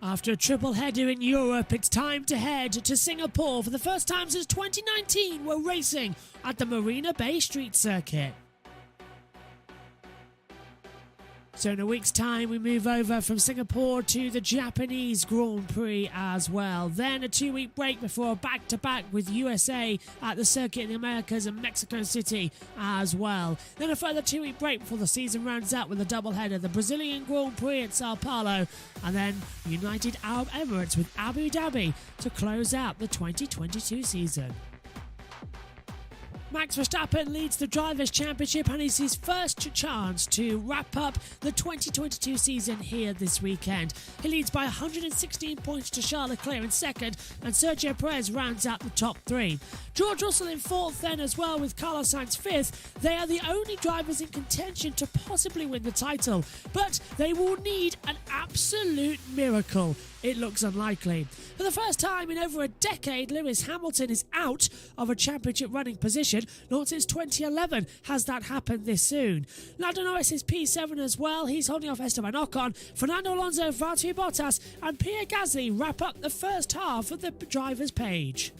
After a triple header in Europe, it's time to head to Singapore. For the first time since 2019, we're racing at the Marina Bay Street Circuit. So in a week's time, we move over from Singapore to the Japanese Grand Prix as well. Then a 2-week break before a back-to-back with USA at the circuit in the Americas and Mexico City as well. Then a further 2-week break before the season rounds out with a doubleheader, the Brazilian Grand Prix at Sao Paulo, and then United Arab Emirates with Abu Dhabi to close out the 2022 season. Max Verstappen leads the Drivers' Championship and it's his first chance to wrap up the 2022 season here this weekend. He leads by 116 points to Charles Leclerc in second and Sergio Perez rounds out the top three. George Russell in fourth then as well with Carlos Sainz fifth. They are the only drivers in contention to possibly win the title, but they will need an absolute miracle. It looks unlikely. For the first time in over a decade, Lewis Hamilton is out of a championship running position. Not since 2011 has that happened this soon. Lando Norris is P7 as well. He's holding off Esteban Ocon. Fernando Alonso, Valtteri Bottas and Pierre Gasly wrap up the first half of the drivers' page.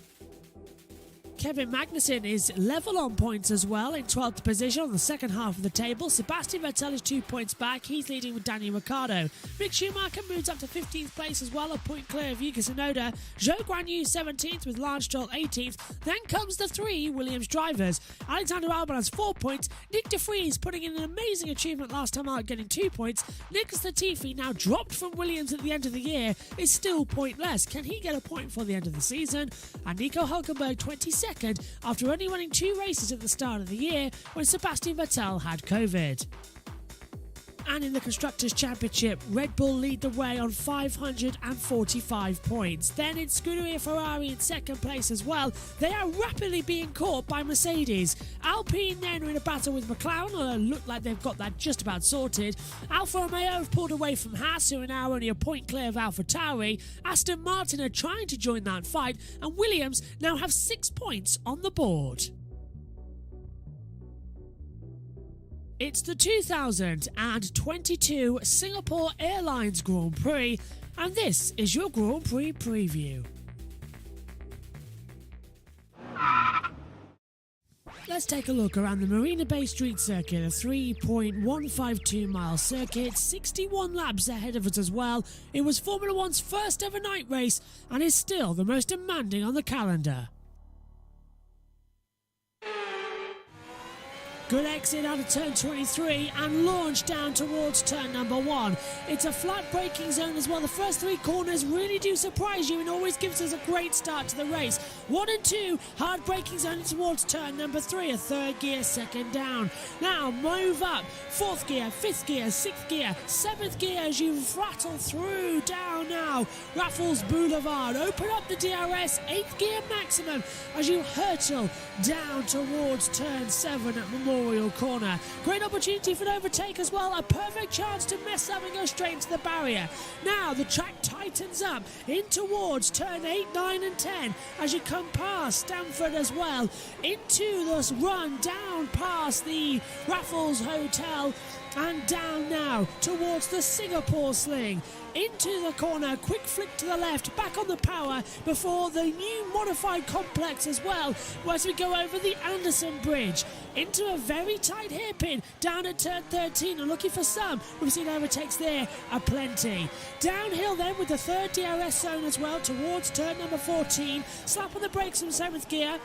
Kevin Magnuson is level on points as well in 12th position on the second half of the table. Sebastian Vettel is 2 points back. He's leading with Daniel Ricciardo. Mick Schumacher moves up to 15th place as well, a point clear of Yuki Tsunoda. Zhou Guanyu 17th with Lance Stroll 18th. Then comes the three Williams drivers. Alexander Albon has 4 points. Nick de Vries putting in an amazing achievement last time out, getting 2 points. Nicholas Latifi, now dropped from Williams at the end of the year, is still pointless. Can he get a point before the end of the season? And Nico Hülkenberg 22nd after only running 2 races at the start of the year when Sebastian Vettel had COVID. And in the Constructors Championship, Red Bull lead the way on 545 points. Then in Scuderia Ferrari in second place as well. They are rapidly being caught by Mercedes. Alpine then are in a battle with McLaren, although look like they've got that just about sorted. Alfa Romeo have pulled away from Haas, who are now only a point clear of AlphaTauri. Aston Martin are trying to join that fight, and Williams now have 6 points on the board. It's the 2022 Singapore Airlines Grand Prix, and this is your Grand Prix preview. Let's take a look around the Marina Bay Street Circuit, a 3.152 mile circuit, 61 laps ahead of us as well. It was Formula One's first ever night race and is still the most demanding on the calendar. Good exit out of turn 23 and launch down towards turn number 1. It's a flat braking zone as well. The first 3 corners really do surprise you and always gives us a great start to the race. 1 and 2, hard braking zone towards turn number 3, a third gear, second down. Now move up, 4th gear, 5th gear, 6th gear, 7th gear as you rattle through down now. Raffles Boulevard, open up the DRS, 8th gear maximum as you hurtle down towards turn 7 at Memorial Corner. Great opportunity for an overtake as well. A perfect chance to mess up and go straight into the barrier. Now the track tightens up in towards turn 8, 9 and 10 as you come past Stamford as well into this run down past the Raffles Hotel and down now towards the Singapore Sling. Into the corner, quick flick to the left, back on the power before the new modified complex as well, as we go over the Anderson Bridge. Into a very tight hairpin down at turn 13 and looking for some. We've seen overtakes there aplenty. Downhill then with the third DRS zone as well towards turn number 14. Slap on the brakes from 7th gear.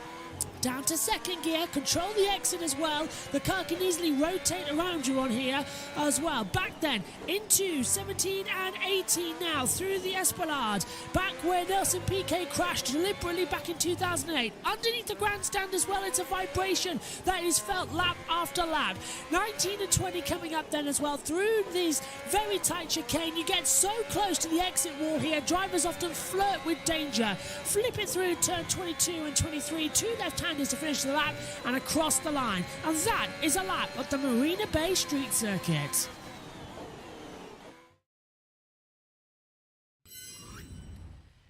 Down to 2nd gear, control the exit as well. The car can easily rotate around you on here as well. Back then into 17 and 18 now through the Esplanade. Back where Nelson Piquet crashed deliberately back in 2008. Underneath the grandstand as well, it's a vibration that is felt lap after lap. 19 and 20 coming up then as well through these very tight chicane. You get so close to the exit wall here. Drivers often flirt with danger. Flip it through turn 22 and 23. 2 left-handers to finish the lap and across the line. And that is a lap at the Marina Bay Street Circuit.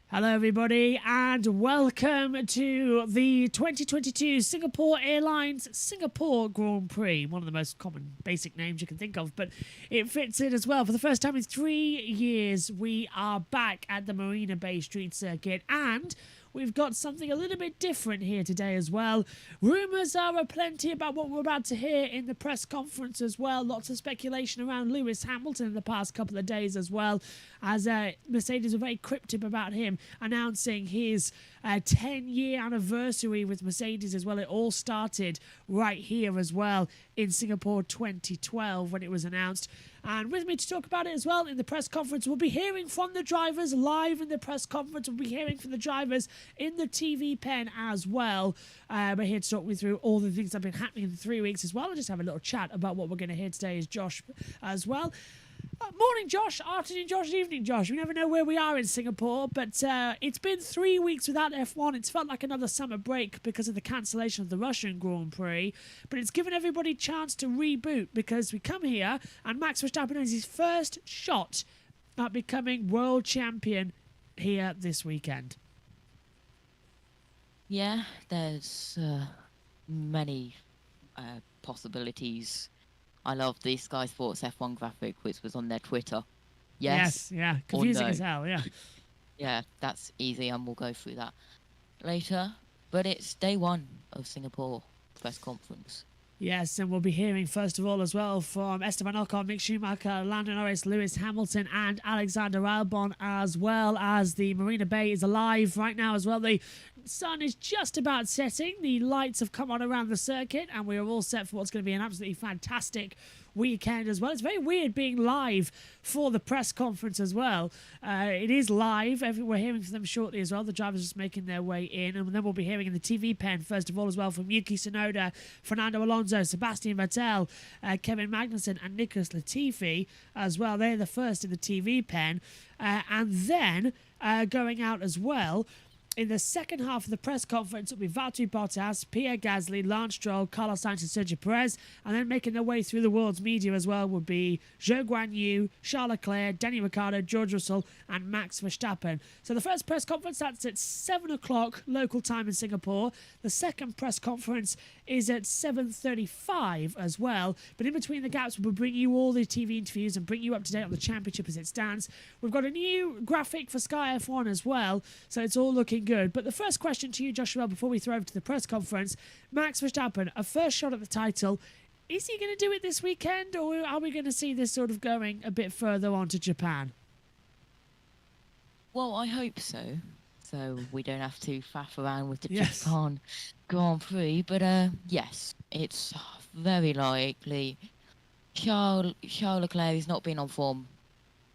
Hello, everybody, and welcome to the 2022 Singapore Airlines Singapore Grand Prix. One of the most common basic names you can think of, but it fits in as well. For the first time in 3 years, we are back at the Marina Bay Street Circuit, and we've got something a little bit different here today as well. Rumours are aplenty about what we're about to hear in the press conference as well. Lots of speculation around Lewis Hamilton in the past couple of days as well, as Mercedes were very cryptic about him announcing his 10-year anniversary with Mercedes as well. It all started right here as well in Singapore 2012 when it was announced. And with me to talk about it as well in the press conference, we'll be hearing from the drivers live in the press conference. We'll be hearing from the drivers in the TV pen as well. We're here to talk me through all the things that have been happening in the 3 weeks as well. I'll just have a little chat about what we're going to hear today is Josh as well. Morning, Josh. Afternoon, Josh. Evening, Josh. We never know where we are in Singapore, but it's been 3 weeks without F1. It's felt like another summer break because of the cancellation of the Russian Grand Prix, but it's given everybody a chance to reboot because we come here and Max Verstappen has his first shot at becoming world champion here this weekend. Yeah, there's many possibilities. I love the Sky Sports F1 graphic, which was on their Twitter. Yes, yeah, confusing as hell, yeah. Yeah, that's easy, and we'll go through that later. But it's day one of Singapore press conference. Yes, and we'll be hearing first of all as well from Esteban Ocon, Mick Schumacher, Lando Norris, Lewis Hamilton and Alexander Albon, as well as the Marina Bay is alive right now as well. The sun is just about setting. The lights have come on around the circuit and we are all set for what's going to be an absolutely fantastic weekend as well. It's very weird being live for the press conference as well. It is live. We're hearing from them shortly as well. The drivers are just making their way in, and then we'll be hearing in the TV pen first of all as well from Yuki Tsunoda, Fernando Alonso, Sebastian Vettel, Kevin Magnuson and Nicholas Latifi as well. They're the first in the TV pen, and then going out as well in the second half of the press conference, it'll be Valtteri Bottas, Pierre Gasly, Lance Stroll, Carlos Sainz and Sergio Perez. And then making their way through the world's media as well would be Zhou Guanyu, Charles Leclerc, Danny Ricciardo, George Russell and Max Verstappen. So the first press conference, that's at 7 o'clock local time in Singapore. The second press conference is at 7:35 as well. But in between the gaps, we'll bring you all the TV interviews and bring you up to date on the championship as it stands. We've got a new graphic for Sky F1 as well, so it's all looking good. But the first question to you, Joshua, before we throw over to the press conference, Max Verstappen, a first shot at the title. Is he going to do it this weekend, or are we going to see this sort of going a bit further on to Japan? Well, I hope so. So we don't have to faff around with the Yes. Japan Grand Prix. But yes, it's very likely. Charles Leclerc has not been on form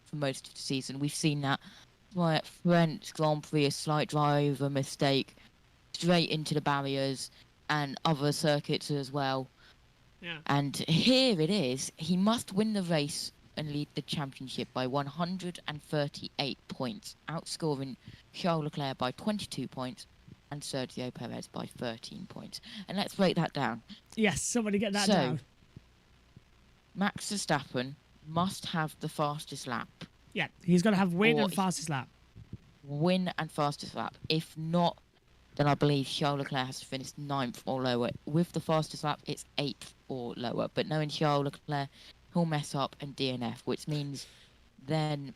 for most of the season. We've seen that. Right at French Grand Prix, a slight driver mistake, straight into the barriers, and other circuits as well. Yeah. And here it is. He must win the race and lead the championship by 138 points, outscoring Charles Leclerc by 22 points and Sergio Perez by 13 points. And let's break that down. Yes, somebody get that down. Max Verstappen must have the fastest lap. Yeah, he's got to have win Or and fastest lap. Win and fastest lap. If not, then I believe Charles Leclerc has to finish 9th or lower. With the fastest lap, it's 8th or lower. But knowing Charles Leclerc, he'll mess up and DNF, which means then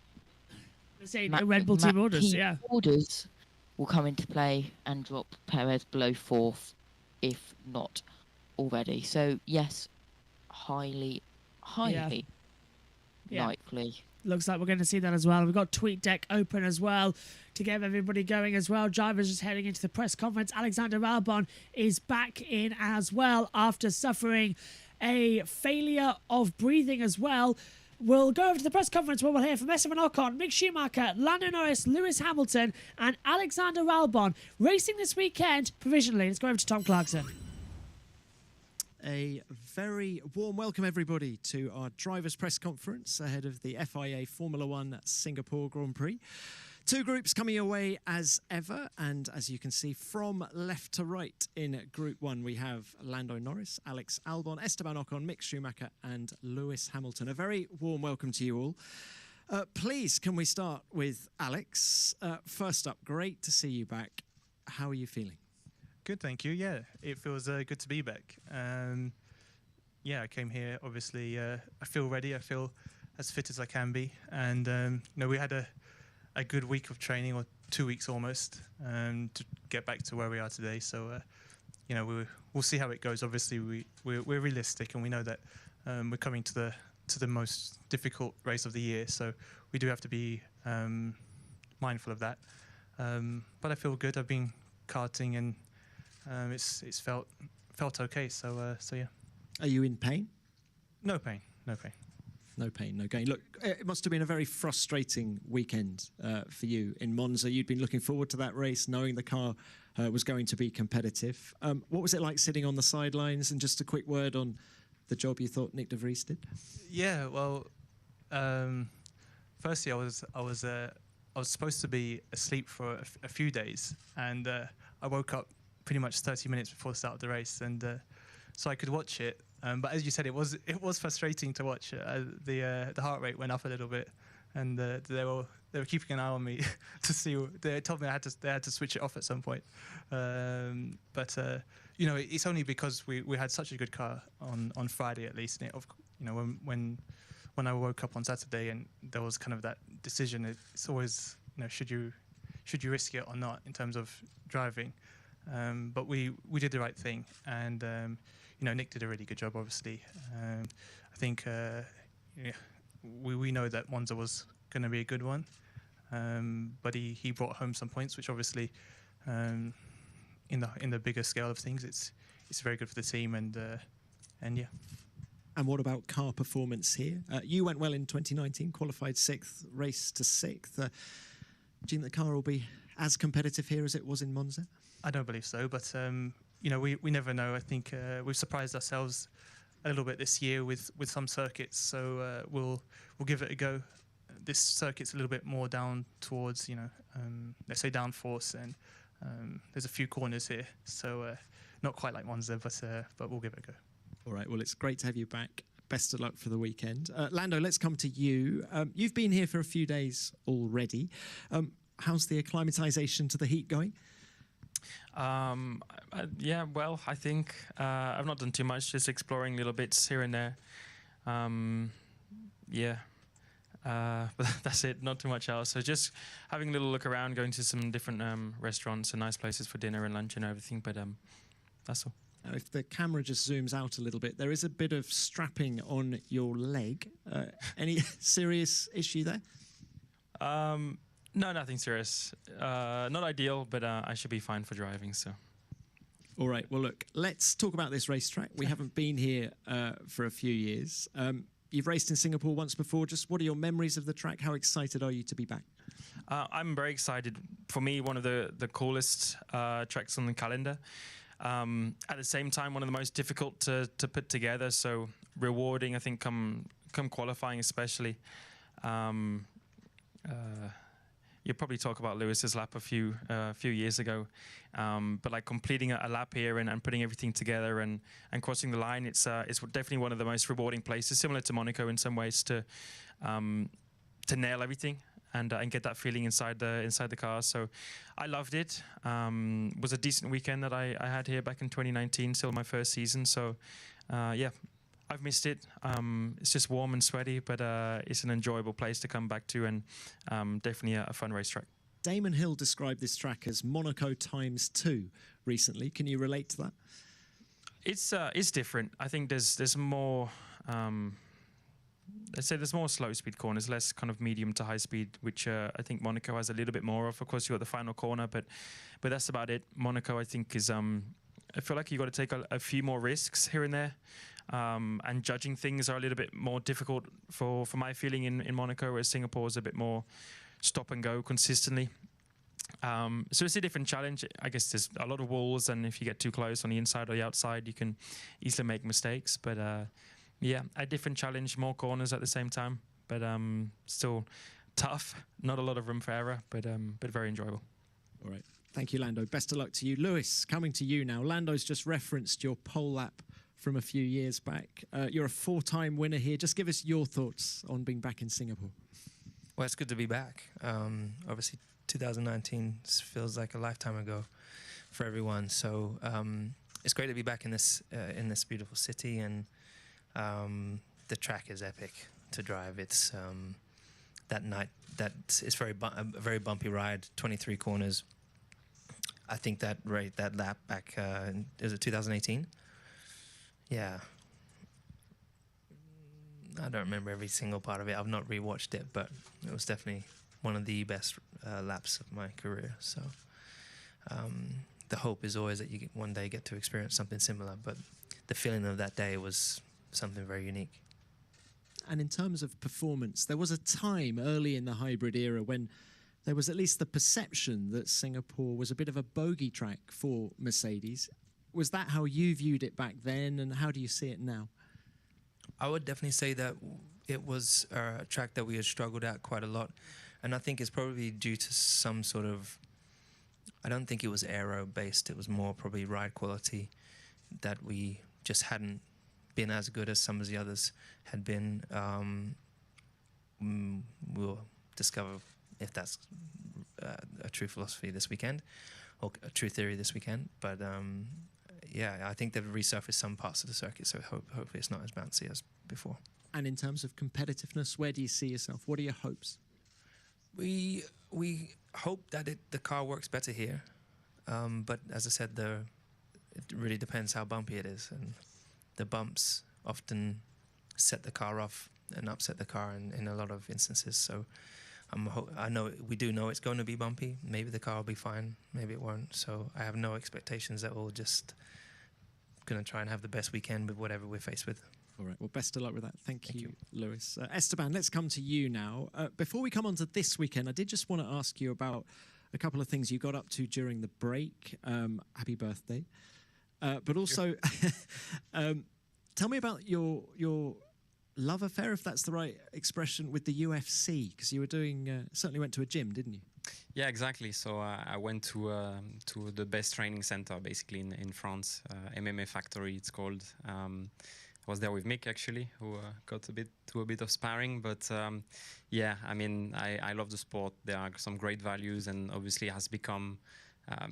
Red Bull team orders, yeah. Orders will come into play and drop Perez below 4th, if not already. So yes, highly likely. Looks like we're going to see that as well. We've got TweetDeck open as well to get everybody going as well. Drivers just heading into the press conference. Alexander Albon is back in as well after suffering a failure of breathing as well. We'll go over to the press conference where we'll hear from Esteban Ocon, Mick Schumacher, Lando Norris, Lewis Hamilton and Alexander Albon racing this weekend provisionally. Let's go over to Tom Clarkson. A very warm welcome, everybody, to our drivers' press conference ahead of the FIA Formula One Singapore Grand Prix. Two groups coming away as ever, and as you can see from left to right in Group 1, we have Lando Norris, Alex Albon, Esteban Ocon, Mick Schumacher and Lewis Hamilton. A very warm welcome to you all. Please, can we start with Alex? First up, great to see you back. How are you feeling? Good, thank you. Yeah, it feels good to be back. Yeah, I came here, obviously, I feel ready. I feel as fit as I can be. And, you know, we had a good week of training, or 2 weeks almost, to get back to where we are today. So, you know, we'll see how it goes. Obviously, we're realistic, and we know that we're coming to the most difficult race of the year. So we do have to be mindful of that. But I feel good. I've been karting, and it's felt okay. So yeah. Are you in pain? No pain. No pain. No pain, no gain. Look, it must have been a very frustrating weekend for you in Monza. You'd been looking forward to that race, knowing the car was going to be competitive. What was it like sitting on the sidelines? And just a quick word on the job you thought Nick de Vries did? Yeah, well, firstly, I was supposed to be asleep for a few days, and I woke up pretty much 30 minutes before the start of the race, and so I could watch it. But as you said, it was frustrating to watch. The heart rate went up a little bit, and they were keeping an eye on me to see. They told me they had to switch it off at some point. But you know, it's only because we had such a good car on Friday, at least. And you know, when I woke up on Saturday and there was kind of that decision, it's always, you know, should you risk it or not in terms of driving. But we did the right thing, and you know, Nick did a really good job. Obviously, I think yeah, we know that Monza was going to be a good one, but he brought home some points, which obviously, in the bigger scale of things, it's very good for the team, and yeah. And what about car performance here? You went well in 2019, qualified 6th, raced to 6th. Do you think the car will be as competitive here as it was in Monza? I don't believe so, but you know, we never know. I think we've surprised ourselves a little bit this year with some circuits, so we'll give it a go. This circuit's a little bit more down towards, you know, let's say downforce, and there's a few corners here, so not quite like Monza, but we'll give it a go. All right, well, it's great to have you back. Best of luck for the weekend. Lando, let's come to you. You've been here for a few days already. How's the acclimatization to the heat going? Yeah, well, I think I've not done too much, just exploring little bits here and there. Yeah, but that's it, not too much else. So just having a little look around, going to some different restaurants and nice places for dinner and lunch and everything, but that's all. Now, if the camera just zooms out a little bit, there is a bit of strapping on your leg. Any serious issue there? No, nothing serious. Not ideal, but I should be fine for driving, so. All right, well, look, let's talk about this racetrack. We haven't been here for a few years. You've raced in Singapore once before. Just what are your memories of the track? How excited are you to be back? I'm very excited. For me, one of the coolest tracks on the calendar. At the same time, one of the most difficult to put together, so rewarding, I think, come qualifying especially. You probably talk about Lewis's lap a few years ago, but like completing a lap here and putting everything together and crossing the line, it's definitely one of the most rewarding places, similar to Monaco in some ways, to nail everything and get that feeling inside the car. So I loved it. Was a decent weekend that I had here back in 2019, still my first season. So yeah. I've missed it. It's just warm and sweaty, but it's an enjoyable place to come back to, and definitely a fun racetrack. Damon Hill described this track as Monaco ×2 recently. Can you relate to that? It's different. I think there's more. Let's say there's more slow speed corners, less kind of medium to high speed, which I think Monaco has a little bit more of. Of course, you got the final corner, but that's about it. Monaco, I think, is. I feel like you got to take a few more risks here and there. And judging things are a little bit more difficult for my feeling in Monaco, whereas Singapore is a bit more stop and go consistently. So it's a different challenge. I guess there's a lot of walls, and if you get too close on the inside or the outside, you can easily make mistakes. But yeah, a different challenge, more corners at the same time, but still tough. Not a lot of room for error, but very enjoyable. All right. Thank you, Lando. Best of luck to you. Lewis, coming to you now. Lando's just referenced your pole lap from a few years back. You're a 4-time winner here. Just give us your thoughts on being back in Singapore. Well, it's good to be back. Obviously, 2019 feels like a lifetime ago for everyone. So it's great to be back in this beautiful city, and the track is epic to drive. It's it's a very bumpy ride, 23 corners. I think that lap back, is it 2018? Yeah. I don't remember every single part of it. I've not rewatched it, but it was definitely one of the best laps of my career. So the hope is always that you one day get to experience something similar, but the feeling of that day was something very unique. And in terms of performance, there was a time early in the hybrid era when there was at least the perception that Singapore was a bit of a bogey track for Mercedes. Was that how you viewed it back then, and how do you see it now? I would definitely say that it was a track that we had struggled at quite a lot, and I think it's probably due to some sort of, I don't think it was aero-based, it was more probably ride quality, that we just hadn't been as good as some of the others had been. We'll discover if that's a true philosophy this weekend, or a true theory this weekend, but yeah, I think they've resurfaced some parts of the circuit, so hopefully it's not as bouncy as before. And in terms of competitiveness, where do you see yourself? What are your hopes? We hope that the car works better here, but as I said, it really depends how bumpy it is, and the bumps often set the car off and upset the car in a lot of instances. So we do know it's going to be bumpy. Maybe the car will be fine, maybe it won't. So I have no expectations that we'll just going to try and have the best weekend with whatever we're faced with. All right, well, best of luck with that. Thank you, Lewis. Esteban, let's come to you now. Before we come on to this weekend, I did just want to ask you about a couple of things you got up to during the break. Happy birthday. But also, tell me about your love affair, if that's the right expression, with the UFC, because you were doing, certainly went to a gym, didn't you? Yeah, exactly. So I went to the best training center, basically, in France, MMA Factory, it's called. I was there with Mick, actually, who got a bit of sparring. But yeah, I mean, I love the sport. There are some great values, and obviously it has become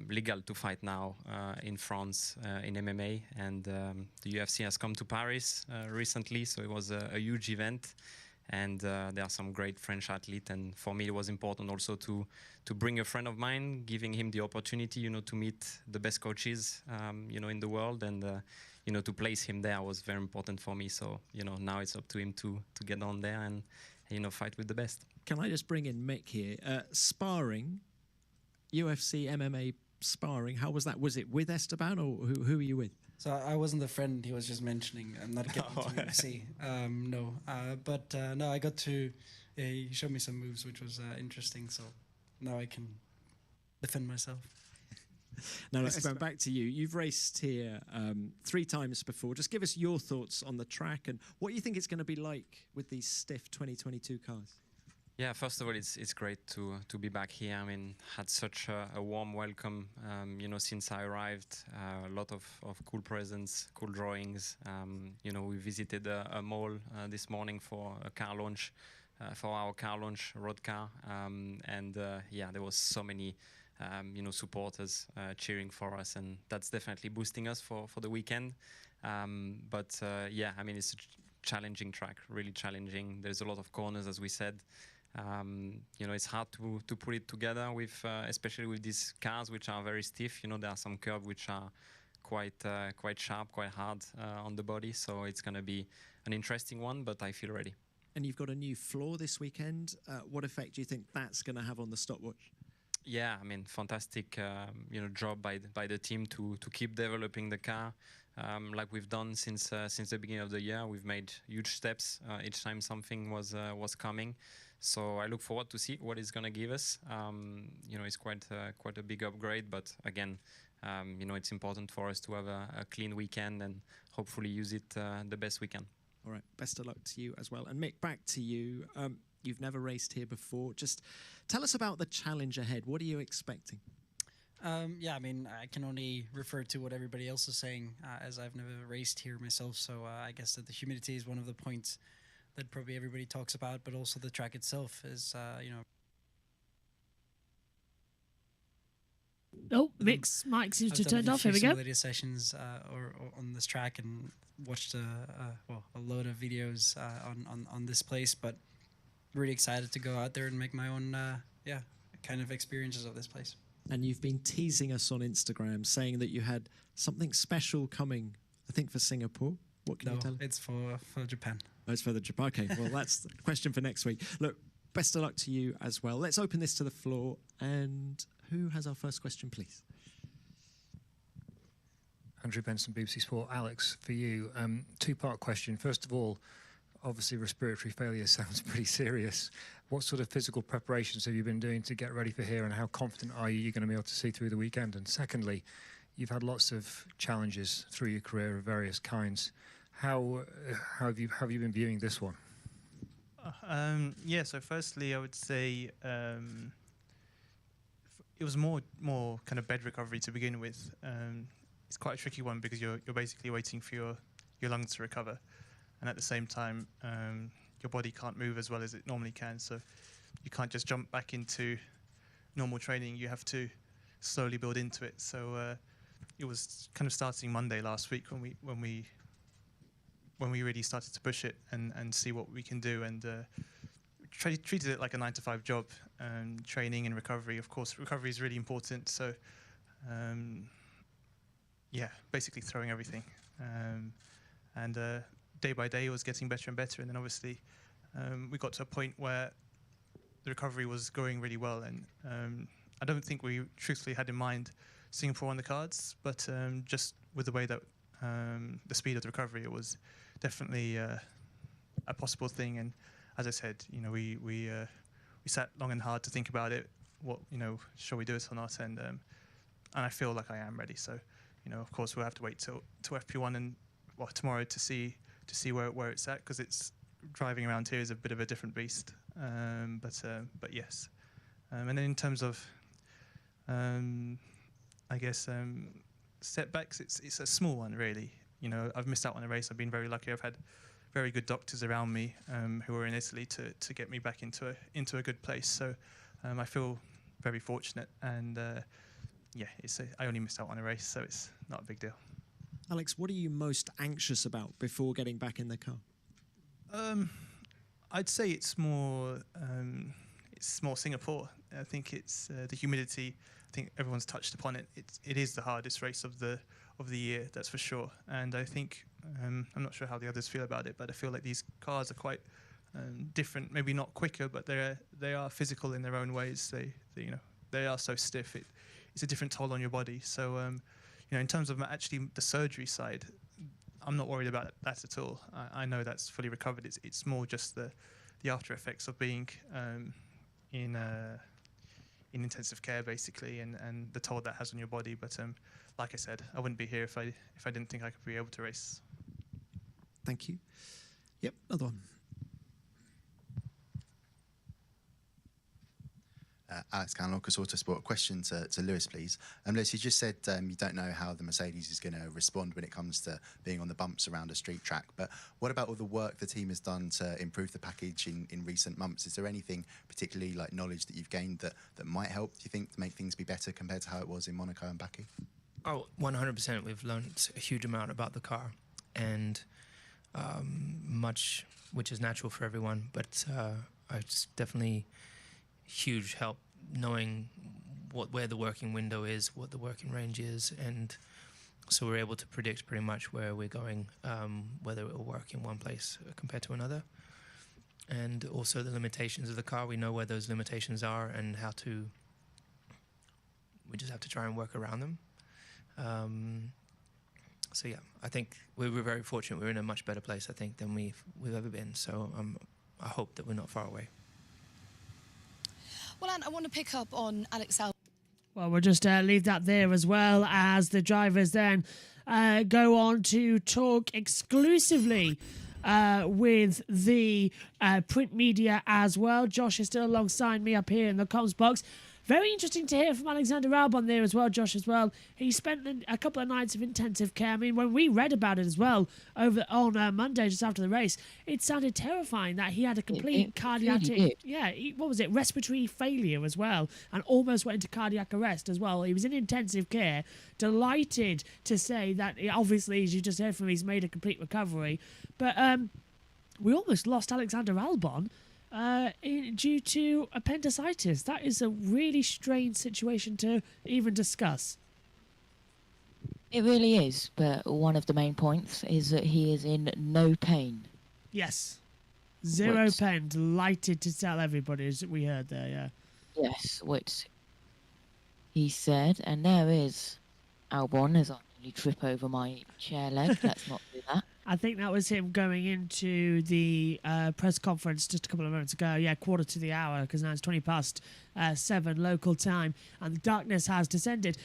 legal to fight now in France in MMA. And the UFC has come to Paris recently, so it was a huge event. And there are some great French athletes, and for me it was important also to bring a friend of mine, giving him the opportunity, to meet the best coaches, in the world, and to place him there was very important for me. So now it's up to him to get on there and fight with the best. Can I just bring in Mick here? Sparring, UFC, MMA sparring. How was that? Was it with Esteban, or who were you with? So I wasn't the friend he was just mentioning. I'm not getting to UFC. No, but no, I got to. He showed me some moves, which was interesting. So now I can defend myself. Now, Esteban, back to you. You've raced here 3 times before. Just give us your thoughts on the track and what you think it's going to be like with these stiff 2022 cars. Yeah, first of all, it's great to be back here. I mean, had such a warm welcome, since I arrived. A lot of cool presents, cool drawings. We visited a mall this morning for a car launch, for our car launch, road car. Yeah, there was so many, supporters cheering for us, and that's definitely boosting us for the weekend. Yeah, I mean, it's a challenging track, really challenging. There's a lot of corners, as we said. It's hard to put it together with, especially with these cars which are very stiff. There are some curves which are quite sharp, quite hard on the body. So it's going to be an interesting one, but I feel ready. And you've got a new floor this weekend. What effect do you think that's going to have on the stopwatch? Yeah, I mean, fantastic, job by the team to keep developing the car. Like we've done since the beginning of the year. We've made huge steps each time something was coming. So I look forward to see what it's going to give us. It's quite a big upgrade, but again, it's important for us to have a clean weekend and hopefully use it the best we can. All right, best of luck to you as well. And Mick, back to you. You've never raced here before. Just tell us about the challenge ahead. What are you expecting? Yeah, I mean, I can only refer to what everybody else is saying, as I've never raced here myself. So I guess that the humidity is one of the points that probably everybody talks about, but also the track itself is, Oh, Mike seems I've to done turned a off. few Here we go. simulator sessions or on this track and watched a load of videos on this place, but really excited to go out there and make my own kind of experiences of this place. And you've been teasing us on Instagram, saying that you had something special coming, I think, for Singapore. What can you tell us? It's for Japan. Oh, it's for the Japan. Okay, well, that's the question for next week. Look, best of luck to you as well. Let's open this to the floor. And who has our first question, please? Andrew Benson, BBC Sport. Alex, for you, two-part question. First of all, obviously respiratory failure sounds pretty serious. What sort of physical preparations have you been doing to get ready for here, and how confident are you you're going to be able to see through the weekend? And secondly, you've had lots of challenges through your career of various kinds. How have you been viewing this one? So firstly, I would say it was more kind of bed recovery to begin with. It's quite a tricky one because you're basically waiting for your lungs to recover, and at the same time your body can't move as well as it normally can, so you can't just jump back into normal training. You have to slowly build into it. So it was kind of starting Monday last week when we really started to push it and see what we can do, and treated it like a 9-to-5 job. Training and recovery, of course, recovery is really important. So basically throwing everything, and day by day it was getting better and better. And then obviously we got to a point where the recovery was going really well, and I don't think we truthfully had in mind Singapore on the cards, but just with the way that the speed of the recovery, it was definitely a possible thing. And as I said, we sat long and hard to think about it. What, shall we do it or not? And I feel like I am ready. So, of course, we'll have to wait till FP1 and tomorrow to see where it's at, because it's driving around here is a bit of a different beast. But yes. And then in terms of I guess setbacks, it's a small one really. I've missed out on a race. I've been very lucky. I've had very good doctors around me who are in Italy to get me back into a good place. So I feel very fortunate, and I only missed out on a race, so it's not a big deal. Alex, what are you most anxious about before getting back in the car? I'd say it's more Singapore. I think it's the humidity. I think everyone's touched upon it. It is the hardest race of the year, that's for sure. And I think I'm not sure how the others feel about it, but I feel like these cars are quite different. Maybe not quicker, but they are physical in their own ways. They are so stiff. It's a different toll on your body. So in terms of actually the surgery side, I'm not worried about that at all. I know that's fully recovered. It's more just the after effects of being in intensive care, basically, and the toll that has on your body. But like I said, I wouldn't be here if I didn't think I could be able to race. Thank you. Yep, another one. Alex Cannon, Lucas Autosport. Question to Lewis, please. Lewis, you just said you don't know how the Mercedes is going to respond when it comes to being on the bumps around a street track. But what about all the work the team has done to improve the package in recent months? Is there anything particularly like knowledge that you've gained that might help, do you think, to make things be better compared to how it was in Monaco and Baku? Oh, 100%. We've learned a huge amount about the car, and much which is natural for everyone. But it's definitely huge help knowing where the working window is, what the working range is, and so we're able to predict pretty much where we're going, whether it will work in one place compared to another. And also the limitations of the car, we know where those limitations are and we just have to try and work around them. So yeah, I think we're very fortunate. We're in a much better place, I think, than we've ever been. So I hope that we're not far away. Well, Anne, I want to pick up on Alex Albon. Well, we'll just leave that there, as well as the drivers then go on to talk exclusively with the print media as well. Josh is still alongside me up here in the comms box. Very interesting to hear from Alexander Albon there as well, Josh, as well. He spent a couple of nights of intensive care. I mean, when we read about it as well on Monday, just after the race, it sounded terrifying that he had a complete cardiac, respiratory failure as well, and almost went into cardiac arrest as well. He was in intensive care. Delighted to say that, obviously, as you just heard from him, he's made a complete recovery. But we almost lost Alexander Albon due to appendicitis. That is a really strange situation to even discuss. It really is, but one of the main points is that he is in no pain. Yes. Zero pain. Delighted to tell everybody, as we heard there, yeah. Yes, which he said, and there is Albon as I nearly trip over my chair leg. Let's not do that. I think that was him going into the press conference just a couple of moments ago. Yeah, quarter to the hour, because now it's 20 past 7 local time, and the darkness has descended.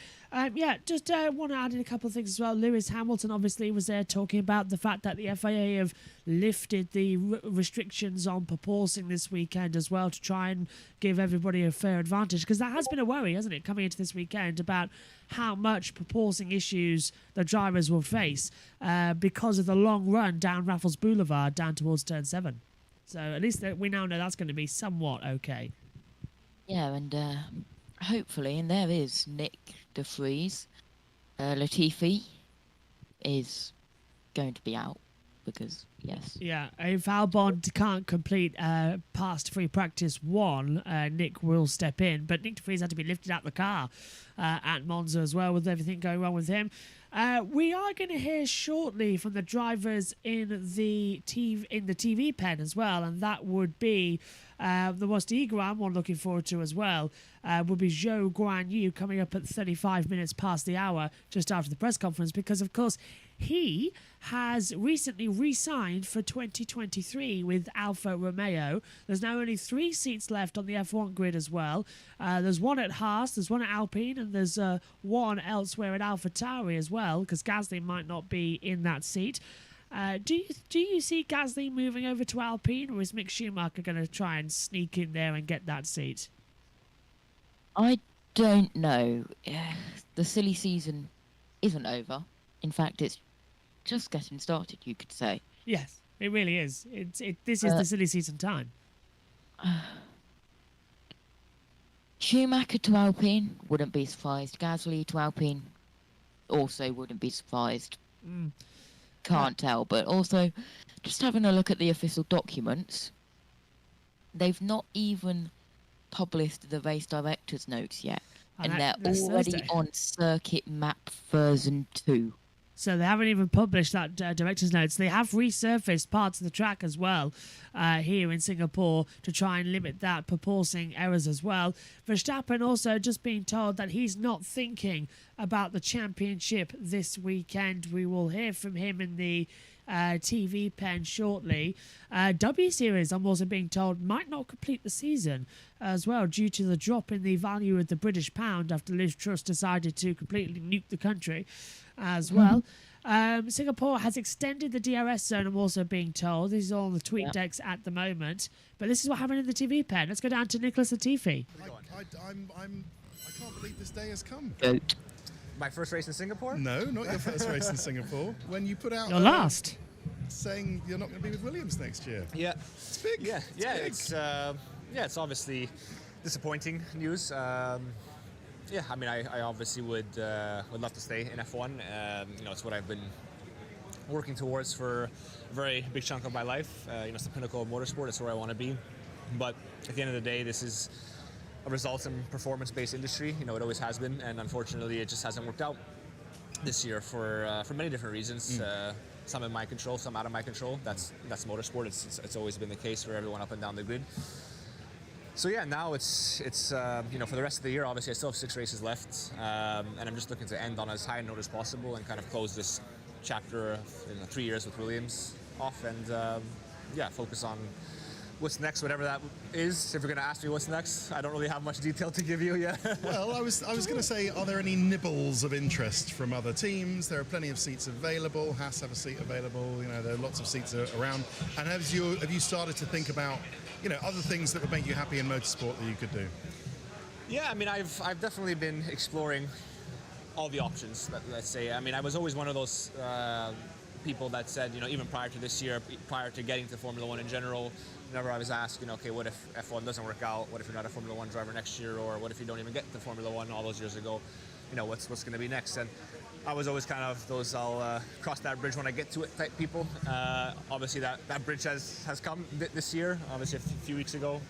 Just want to add in a couple of things as well. Lewis Hamilton obviously was there talking about the fact that the FIA have lifted the restrictions on proporcing this weekend as well to try and give everybody a fair advantage, because that has been a worry, hasn't it, coming into this weekend about how much proporcing issues the drivers will face because of the long run down Raffles Boulevard down towards turn 7. So at least we now know that's going to be somewhat okay. Yeah, and hopefully, and there is Nick de Vries. Latifi is going to be out because, yes. Yeah, if Albon can't complete past free practice 1, Nick will step in. But Nick de Vries had to be lifted out the car at Monza as well, with everything going wrong with him. We are going to hear shortly from the drivers in the TV pen as well, and that would be the most eager one looking forward to as well would be Zhou Guanyu, coming up at 35 minutes past the hour just after the press conference, because of course he has recently re-signed for 2023 with Alfa Romeo. There's now only 3 seats left on the F1 grid as well. There's one at Haas, there's one at Alpine, and there's one elsewhere at AlphaTauri as well, because Gasly might not be in that seat. Do you see Gasly moving over to Alpine, or is Mick Schumacher going to try and sneak in there and get that seat? I don't know. The silly season isn't over. In fact, it's just getting started, you could say. Yes, it really is. This is the silly season time. Schumacher to Alpine, wouldn't be surprised. Gasly to Alpine, also wouldn't be surprised. Can't tell, but also just having a look at the official documents, they've not even published the race director's notes yet, and they're already Thursday on circuit map version 2. So they haven't even published that director's notes. They have resurfaced parts of the track as well here in Singapore to try and limit that proporcing errors as well. Verstappen also just being told that he's not thinking about the championship this weekend. We will hear from him in the TV pen shortly. W Series, I'm also being told, might not complete the season as well due to the drop in the value of the British pound after Liz Truss decided to completely nuke the country as well. Singapore has extended the DRS zone, I'm also being told. This is all on the tweet decks at the moment. But this is what happened in the TV pen. Let's go down to Nicholas Latifi. I can't believe this day has come. Goat. My first race in Singapore? No, not your first race in Singapore. When you put out your last, saying you're not going to be with Williams next year. Yeah, it's big. Yeah, it's big. It's obviously disappointing news. Yeah, I mean, I obviously would love to stay in F1. It's what I've been working towards for a very big chunk of my life. It's the pinnacle of motorsport. It's where I want to be. But at the end of the day, this is a results and performance-based industry. It always has been, and unfortunately, it just hasn't worked out this year for many different reasons. Some in my control, some out of my control. That's motorsport. It's always been the case for everyone up and down the grid. So yeah, now it's for the rest of the year, obviously I still have 6 races left, and I'm just looking to end on as high a note as possible and kind of close this chapter of 3 years with Williams off, and focus on what's next, whatever that is. If you're going to ask me what's next, I don't really have much detail to give you yet. Well, I was going to say, are there any nibbles of interest from other teams? There are plenty of seats available. Haas have a seat available. There are lots of seats around. And have you started to think about other things that would make you happy in motorsport that you could do? Yeah, I mean, I've definitely been exploring all the options. Let's say. I mean, I was always one of those people that said, even prior to this year, prior to getting to Formula One in general, whenever I was asked, okay, what if F1 doesn't work out? What if you're not a Formula One driver next year? Or what if you don't even get to Formula One all those years ago? What's going to be next? And I was always kind of those I'll cross that bridge when I get to it type people. Obviously, that bridge has come this year, obviously a few weeks ago.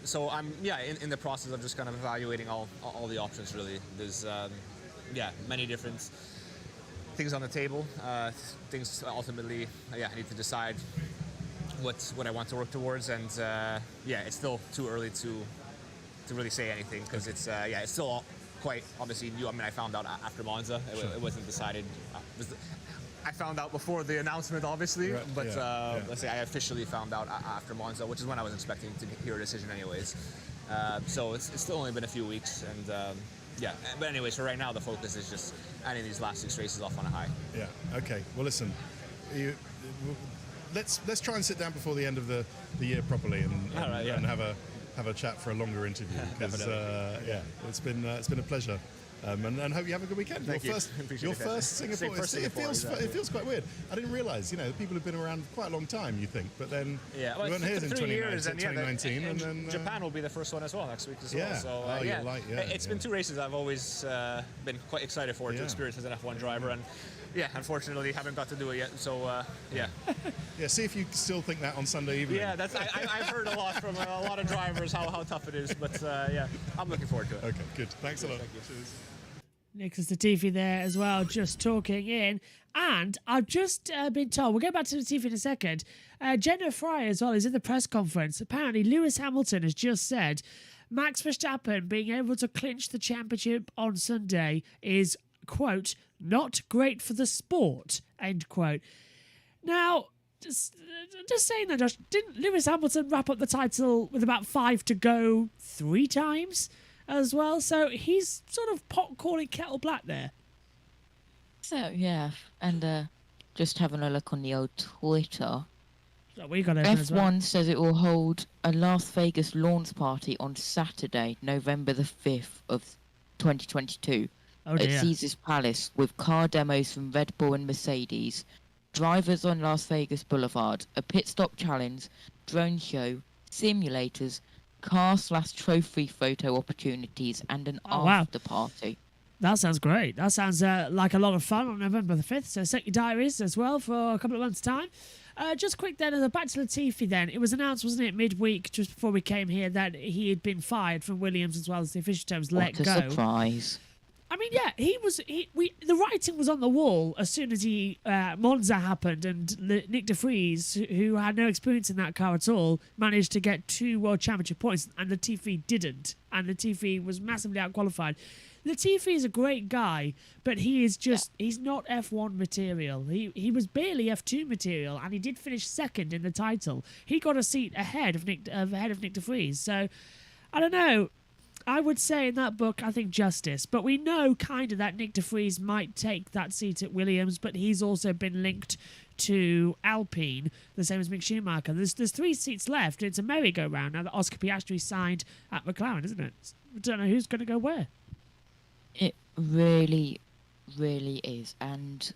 So I'm in the process of just kind of evaluating all the options really. There's many different things on the table, things ultimately I need to decide what I want to work towards, and it's still too early to really say anything because it's still quite obviously new. I mean, I found out after Monza. It wasn't decided. I found out before the announcement, obviously, right, but let's say I officially found out after Monza, which is when I was expecting to hear a decision anyways. So it's still only been a few weeks, and but anyways, for right now, the focus is just ending these last 6 races off on a high. Yeah, okay. Well, listen, let's try and sit down before the end of the year properly and have a chat for a longer interview, because it's been a pleasure. And hope you have a good weekend. Thank your you. First Singapore. It feels quite weird. I didn't realise, people have been around quite a long time. You think, but then we weren't here in 2019, and then Japan will be the first one as well next week as well. So it's been 2 races I've always been quite excited for to experience as an F1 driver, and unfortunately haven't got to do it yet. So see if you still think that on Sunday evening. Yeah, I've heard a lot from a lot of drivers how tough it is, but I'm looking forward to it. Okay, good. Thanks a lot. Thank you. Cheers. Nicholas Latifi there as well, just talking in. And I've just been told, we'll get back to Latifi in a second, Jenna Fry as well is in the press conference. Apparently, Lewis Hamilton has just said Max Verstappen being able to clinch the championship on Sunday is, quote, not great for the sport, end quote. Now, just saying that, Josh, didn't Lewis Hamilton wrap up the title with about 5 to go 3 times as well? So he's sort of pot calling kettle black there. So, yeah, and just having a look on the old Twitter. So we got F1 as well. says it will hold a Las Vegas launch party on Saturday, November the 5th of 2022 at Caesars Palace with car demos from Red Bull and Mercedes, drivers on Las Vegas Boulevard, a pit stop challenge, drone show, simulators, car/trophy photo opportunities, and an after party. That sounds great. That sounds like a lot of fun on November the 5th. So set your diaries as well for a couple of months' time. Just quick then, back to Latifi then. It was announced, wasn't it, midweek, just before we came here, that he had been fired from Williams as well as the official terms let go. What a surprise. I mean, the writing was on the wall as soon as Monza happened, and Nick de Vries, who had no experience in that car at all, managed to get 2 World Championship points, and Latifi didn't. And Latifi was massively outqualified. Latifi is a great guy, but he is he's not F1 material. He was barely F2 material, and he did finish second in the title. He got a seat ahead of Nick de Vries. So, I don't know. I would say in that book, I think justice. But we know kind of that Nick de Vries might take that seat at Williams, but he's also been linked to Alpine, the same as Mick Schumacher. There's 3 seats left. It's a merry-go-round now that Oscar Piastri signed at McLaren, isn't it? I don't know who's going to go where. It really, really is. And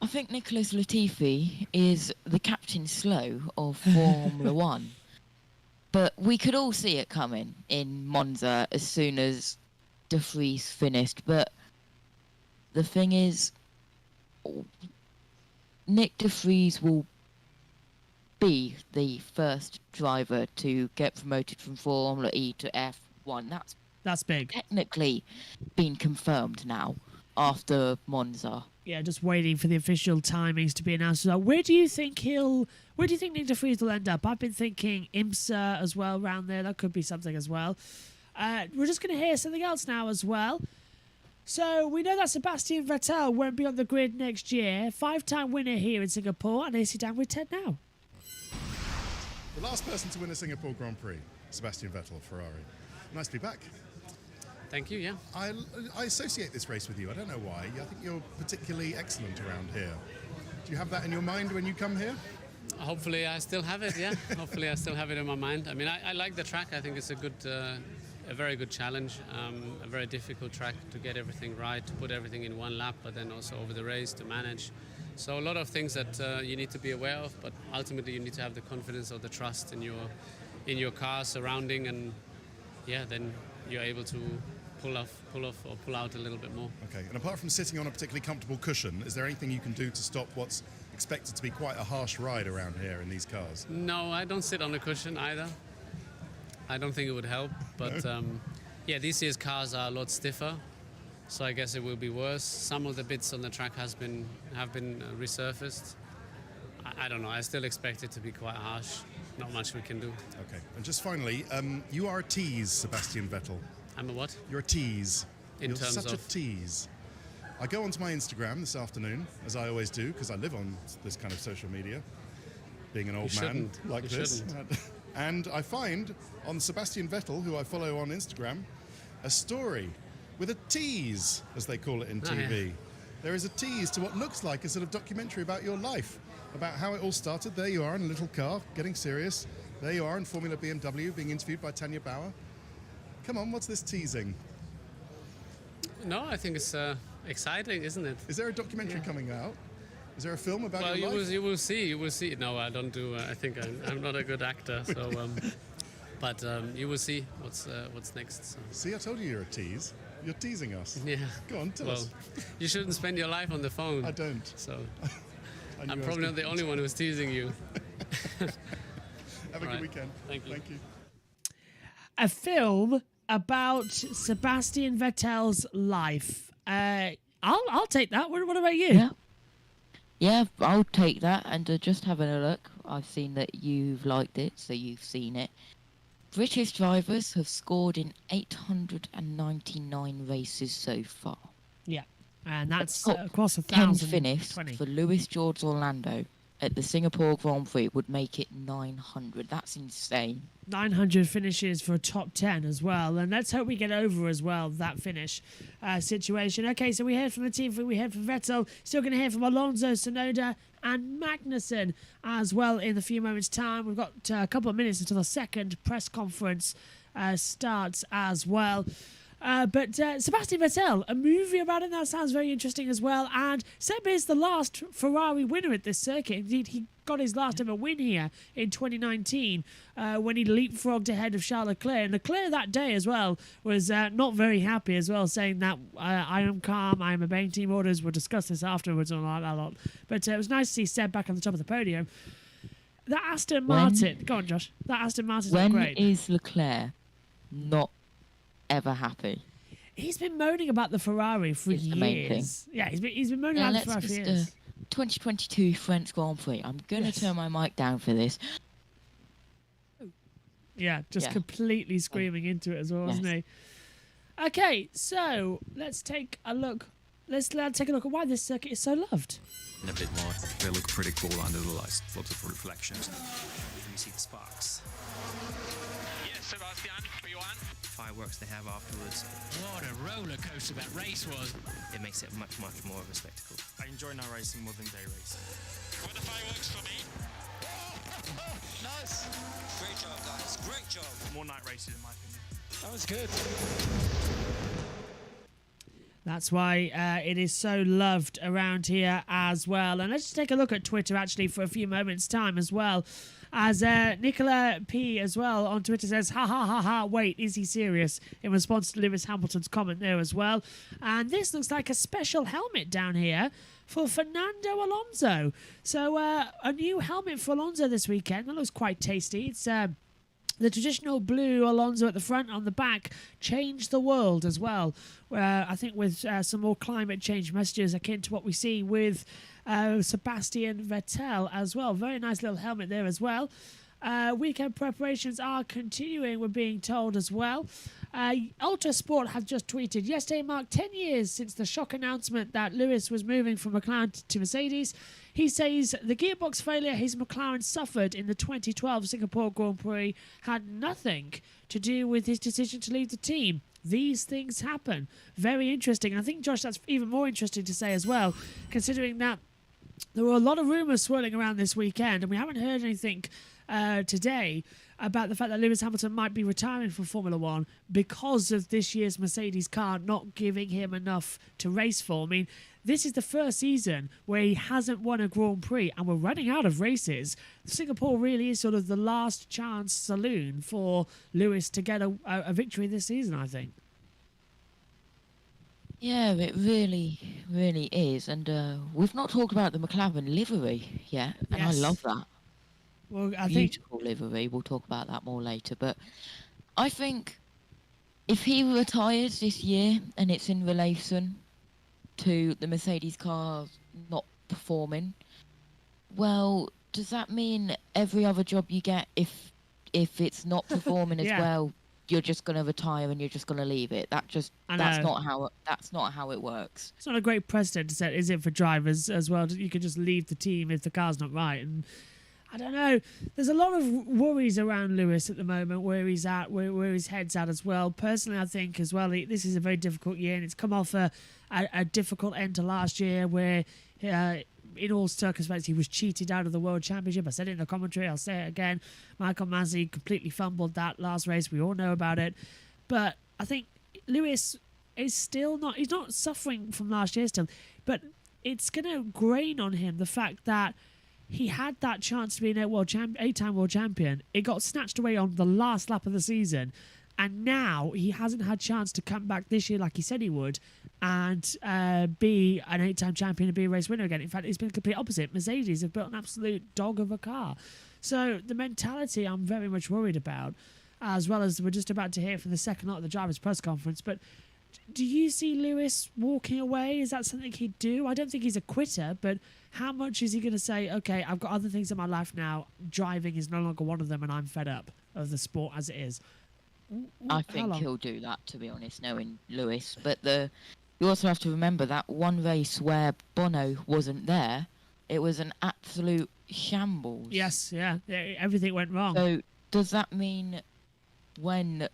I think Nicholas Latifi is the Captain Slow of Formula One. But we could all see it coming in Monza as soon as de Vries finished. But the thing is, Nick de Vries will be the first driver to get promoted from Formula E to F1. That's big. Technically been confirmed now after Monza. Yeah, just waiting for the official timings to be announced. So where do you think Nick de Vries will end up? I've been thinking IMSA as well around there. That could be something as well. We're just going to hear something else now as well. So we know that Sebastian Vettel won't be on the grid next year. 5-time winner here in Singapore, and AC down with Ted now. The last person to win a Singapore Grand Prix, Sebastian Vettel, Ferrari. Nice to be back. Thank you, yeah. I associate this race with you. I don't know why. I think you're particularly excellent around here. Do you have that in your mind when you come here? Hopefully I still have it, yeah. Hopefully I still have it in my mind. I mean, I like the track. I think it's a a very good challenge, a very difficult track to get everything right, to put everything in one lap, but then also over the race to manage. So a lot of things that you need to be aware of, but ultimately you need to have the confidence or the trust in your car surrounding, and yeah, then you're able to pull off or pull out a little bit more. Okay, and apart from sitting on a particularly comfortable cushion, is there anything you can do to stop what's expected to be quite a harsh ride around here in these cars? No, I don't sit on a cushion either. I don't think it would help, but yeah, this year's cars are a lot stiffer, so I guess it will be worse. Some of the bits on the track have been resurfaced. I don't know, I still expect it to be quite harsh. Not much we can do. Okay, and just finally, you are a tease, Sebastian Vettel. I'm a what? You're a tease. In You're terms such of? a tease. I go onto my Instagram this afternoon, as I always do, because I live on this kind of social media, being an old man like this. And I find on Sebastian Vettel, who I follow on Instagram, a story with a tease, as they call it in TV. Yeah. There is a tease to what looks like a sort of documentary about your life, about how it all started. There you are in a little car, getting serious. There you are in Formula BMW, being interviewed by Tanya Bauer. Come on, what's this teasing? No, I think it's exciting, isn't it? Is there a documentary coming out? Is there a film about your life? You will see. You will see. No, I don't do. I think I'm not a good actor. So, but you will see what's next. So. See, I told you you're a tease. You're teasing us. Yeah. Go on, tell us. You shouldn't spend your life on the phone. I don't. So I'm probably not the only one who's teasing you. Have a good weekend. Thank you. Thank you. A film about Sebastian Vettel's life. I'll take that. What about you? Yeah, I'll take that. And just having a look, I've seen that you've liked it, so you've seen it. British drivers have scored in 899 races so far. Yeah, and that's across 10th finish 1,020. for Lewis George Orlando at the Singapore Grand Prix would make it 900. That's insane. 900 finishes for a top 10 as well, and let's hope we get over as well that finish situation. Okay, so we heard from the team, we heard from Vettel, still going to hear from Alonso, Tsunoda and Magnuson as well in a few moments time. We've got a couple of minutes until the second press conference starts as well. But Sebastian Vettel, a movie about him, that sounds very interesting as well. And Seb is the last Ferrari winner at this circuit. Indeed, he got his last ever win here in 2019 when he leapfrogged ahead of Charles Leclerc. And Leclerc that day as well was not very happy as well, saying that I am calm, I am obeying team orders. We'll discuss this afterwards and all that a lot. But it was nice to see Seb back on the top of the podium. That Aston Martin, go on Josh, that Aston Martin's not great. When is Leclerc not ever happy? He's been moaning about the Ferrari for years. The main thing. Yeah, he's been moaning about the Ferrari for years. 2022 French Grand Prix. I'm going to turn my mic down for this. Yeah, just completely screaming into it as well, wasn't he? Okay, so let's take a look. Let's take a look at why this circuit is so loved. A bit more. They look pretty cool under the lights. Lots of reflections. You see the sparks. Yes, Sebastian, P1. Fireworks they have afterwards. What a roller coaster that race was. It makes it much more of a spectacle. I enjoy night racing more than day racing. Were the fireworks for me? Nice. Great job, guys. Great job. More night races, in my opinion. That was good. That's why it is so loved around here as well. And let's just take a look at Twitter actually for a few moments' time as well. As Nicola P as well on Twitter says, ha ha ha ha, wait, is he serious? In response to Lewis Hamilton's comment there as well. And this looks like a special helmet down here for Fernando Alonso. So a new helmet for Alonso this weekend. That looks quite tasty. It's the traditional blue Alonso at the front, on the back, changed the world as well. I think with some more climate change messages akin to what we see with Sebastian Vettel as well. Very nice little helmet there as well. Weekend preparations are continuing, we're being told as well. Ultra Sport have just tweeted, yesterday marked 10 years since the shock announcement that Lewis was moving from McLaren to Mercedes. He says the gearbox failure his McLaren suffered in the 2012 Singapore Grand Prix had nothing to do with his decision to leave the team. These things happen. Very interesting. I think, Josh, that's even more interesting to say as well, considering that there were a lot of rumours swirling around this weekend, and we haven't heard anything today about the fact that Lewis Hamilton might be retiring from Formula One because of this year's Mercedes car not giving him enough to race for. I mean, this is the first season where he hasn't won a Grand Prix, and we're running out of races. Singapore really is sort of the last chance saloon for Lewis to get a victory this season, I think. Yeah, it really, really is. And we've not talked about the McLaren livery yet, and I love that. Well, I Beautiful livery. We'll talk about that more later. But I think if he retires this year and it's in relation to the Mercedes car not performing, well, does that mean every other job you get, if it's not performing as well, you're just going to retire and you're just going to leave it? That's not how it works. It's not a great precedent to set, is it, for drivers as well? You can just leave the team if the car's not right. And I don't know. There's a lot of worries around Lewis at the moment, where he's at, where his head's at as well. Personally, I think as well, this is a very difficult year, and it's come off a difficult end to last year where, in all circumstances, he was cheated out of the World Championship. I said it in the commentary, I'll say it again. Michael Masi completely fumbled that last race. We all know about it. But I think Lewis is still not... He's not suffering from last year still, but it's going to grain on him the fact that he had that chance to be an eight-time world champion. It got snatched away on the last lap of the season, and now he hasn't had a chance to come back this year like he said he would and be an eight-time champion and be a race winner again. In fact, it's been the complete opposite. Mercedes have built an absolute dog of a car. So the mentality I'm very much worried about, as well as we're just about to hear from the second lot of the drivers' press conference. But do you see Lewis walking away? Is that something he'd do? I don't think he's a quitter, but how much is he going to say, okay, I've got other things in my life now, driving is no longer one of them, and I'm fed up of the sport as it is? I think he'll do that, to be honest, knowing Lewis. But you also have to remember that one race where Bono wasn't there, it was an absolute shambles. Yes, yeah, everything went wrong. So does that mean when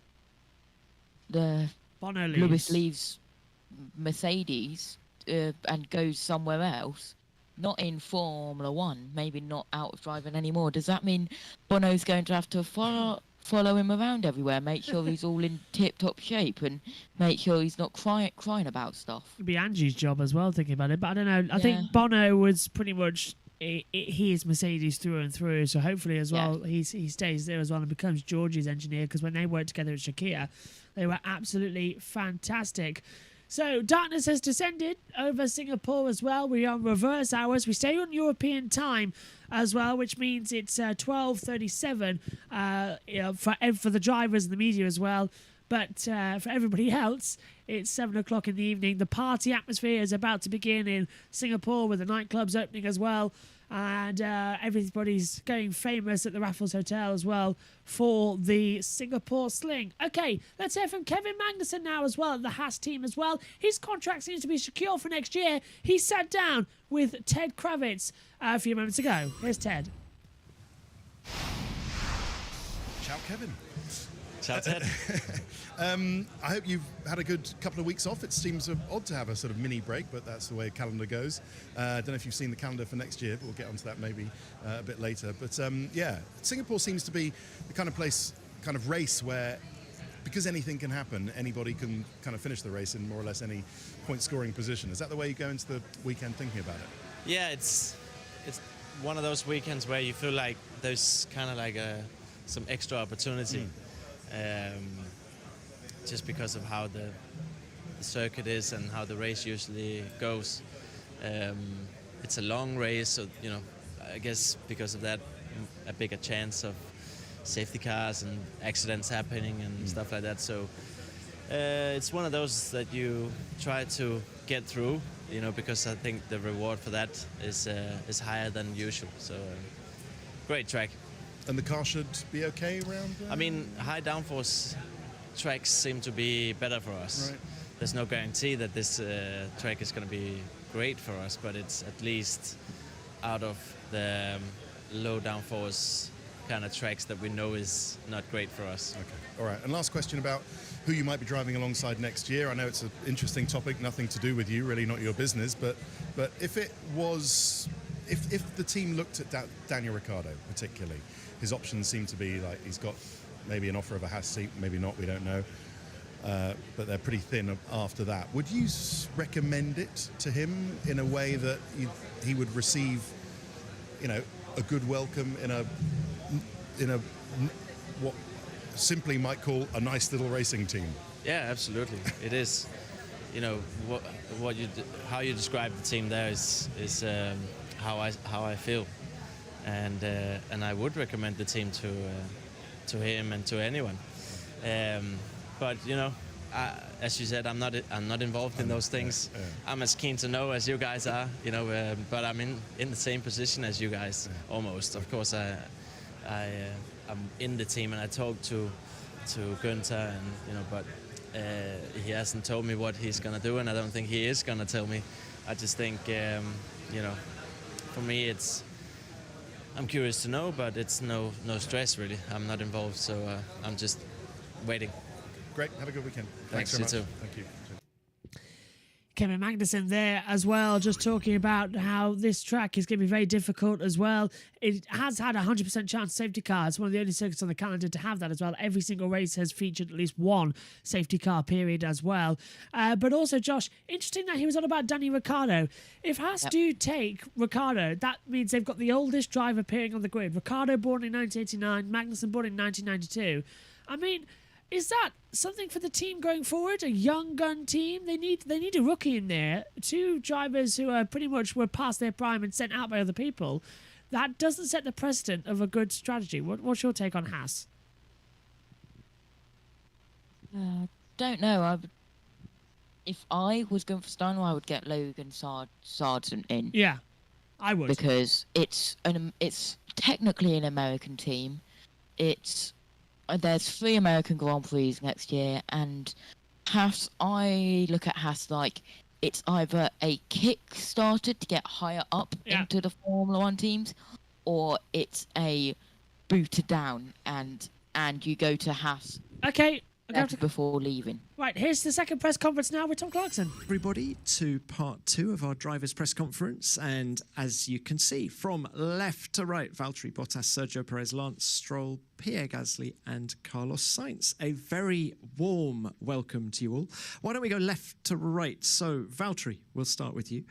Bono Lewis leaves Mercedes and goes somewhere else, not in Formula One, maybe not out of driving anymore, does that mean Bono's going to have to follow him around everywhere, make sure he's all in tip-top shape, and make sure he's not crying about stuff? It'd be Angie's job as well, thinking about it. But I don't know. I think Bono was pretty much... he is Mercedes through and through, so hopefully as well he stays there as well and becomes Georgie's engineer, because when they worked together at Shakir, they were absolutely fantastic. So darkness has descended over Singapore as well. We are on reverse hours. We stay on European time as well, which means it's 12:37 for the drivers and the media as well. But for everybody else, it's 7 o'clock in the evening. The party atmosphere is about to begin in Singapore, with the nightclubs opening as well. And everybody's going famous at the Raffles Hotel as well for the Singapore Sling. Okay, let's hear from Kevin Magnuson now as well, at the Haas team as well. His contract seems to be secure for next year. He sat down with Ted Kravitz a few moments ago. Here's Ted. Ciao, Kevin. Ciao, Ted. I hope you've had a good couple of weeks off. It seems odd to have a sort of mini break, but that's the way the calendar goes. I don't know if you've seen the calendar for next year, but we'll get onto that maybe a bit later. But yeah, Singapore seems to be the kind of race where, because anything can happen, anybody can kind of finish the race in more or less any point-scoring position. Is that the way you go into the weekend thinking about it? Yeah, it's one of those weekends where you feel like there's kind of like some extra opportunity. Just because of how the circuit is and how the race usually goes. It's a long race, so I guess because of that, a bigger chance of safety cars and accidents happening and stuff like that. So it's one of those that you try to get through, because I think the reward for that is higher than usual. So great track. And the car should be okay around there? I mean, high downforce tracks seem to be better for us. Right. There's no guarantee that this track is going to be great for us, but it's at least out of the low downforce kind of tracks that we know is not great for us. Okay, all right. And last question about who you might be driving alongside next year. I know it's an interesting topic, nothing to do with you, really not your business, but if it was if the team looked at Daniel Ricciardo particularly, his options seem to be like he's got maybe an offer of a Haas seat, maybe not, we don't know. But they're pretty thin after that. Would you recommend it to him in a way that he would receive, a good welcome in a what simply might call a nice little racing team? Yeah, absolutely. It is. How you describe the team there is how I feel, and I would recommend the team to him and to anyone. But as you said, I'm not involved in those things. I'm as keen to know as you guys are, but I'm in the same position as you guys almost. Of course, I'm in the team, and I talked to Günther, and but he hasn't told me what he's gonna do, and I don't think he is gonna tell me. I just think for me I'm curious to know, but it's no stress really. I'm not involved, so I'm just waiting. Great, have a good weekend. Thanks very you too. much. Thank you. Kevin Magnuson there as well, just talking about how this track is going to be very difficult as well. It has had a 100% chance safety car. It's one of the only circuits on the calendar to have that as well. Every single race has featured at least one safety car period as well. But also, Josh, interesting that he was on about Danny Ricciardo. If Haas do take Ricciardo, that means they've got the oldest driver appearing on the grid. Ricciardo born in 1989, Magnuson born in 1992. I mean, is that something for the team going forward? A young gun team? They need a rookie in there. Two drivers who are pretty much were past their prime and sent out by other people. That doesn't set the precedent of a good strategy. What's your take on Haas? Don't know. If I was going for Steiner, I would get Logan Sargent in. Yeah, I would, because it's technically an American team. There's 3 American Grand Prix next year, and Haas, I look at Haas like it's either a kick-starter to get higher up into the Formula 1 teams, or it's a booter down, and you go to Haas before leaving. Right, here's the second press conference now with Tom Clarkson. Everybody to part 2 of our drivers' press conference, and as you can see, from left to right, Valtteri Bottas, Sergio Perez, Lance Stroll, Pierre Gasly and Carlos Sainz. A very warm welcome to you all. Why don't we go left to right? So, Valtteri, we'll start with you.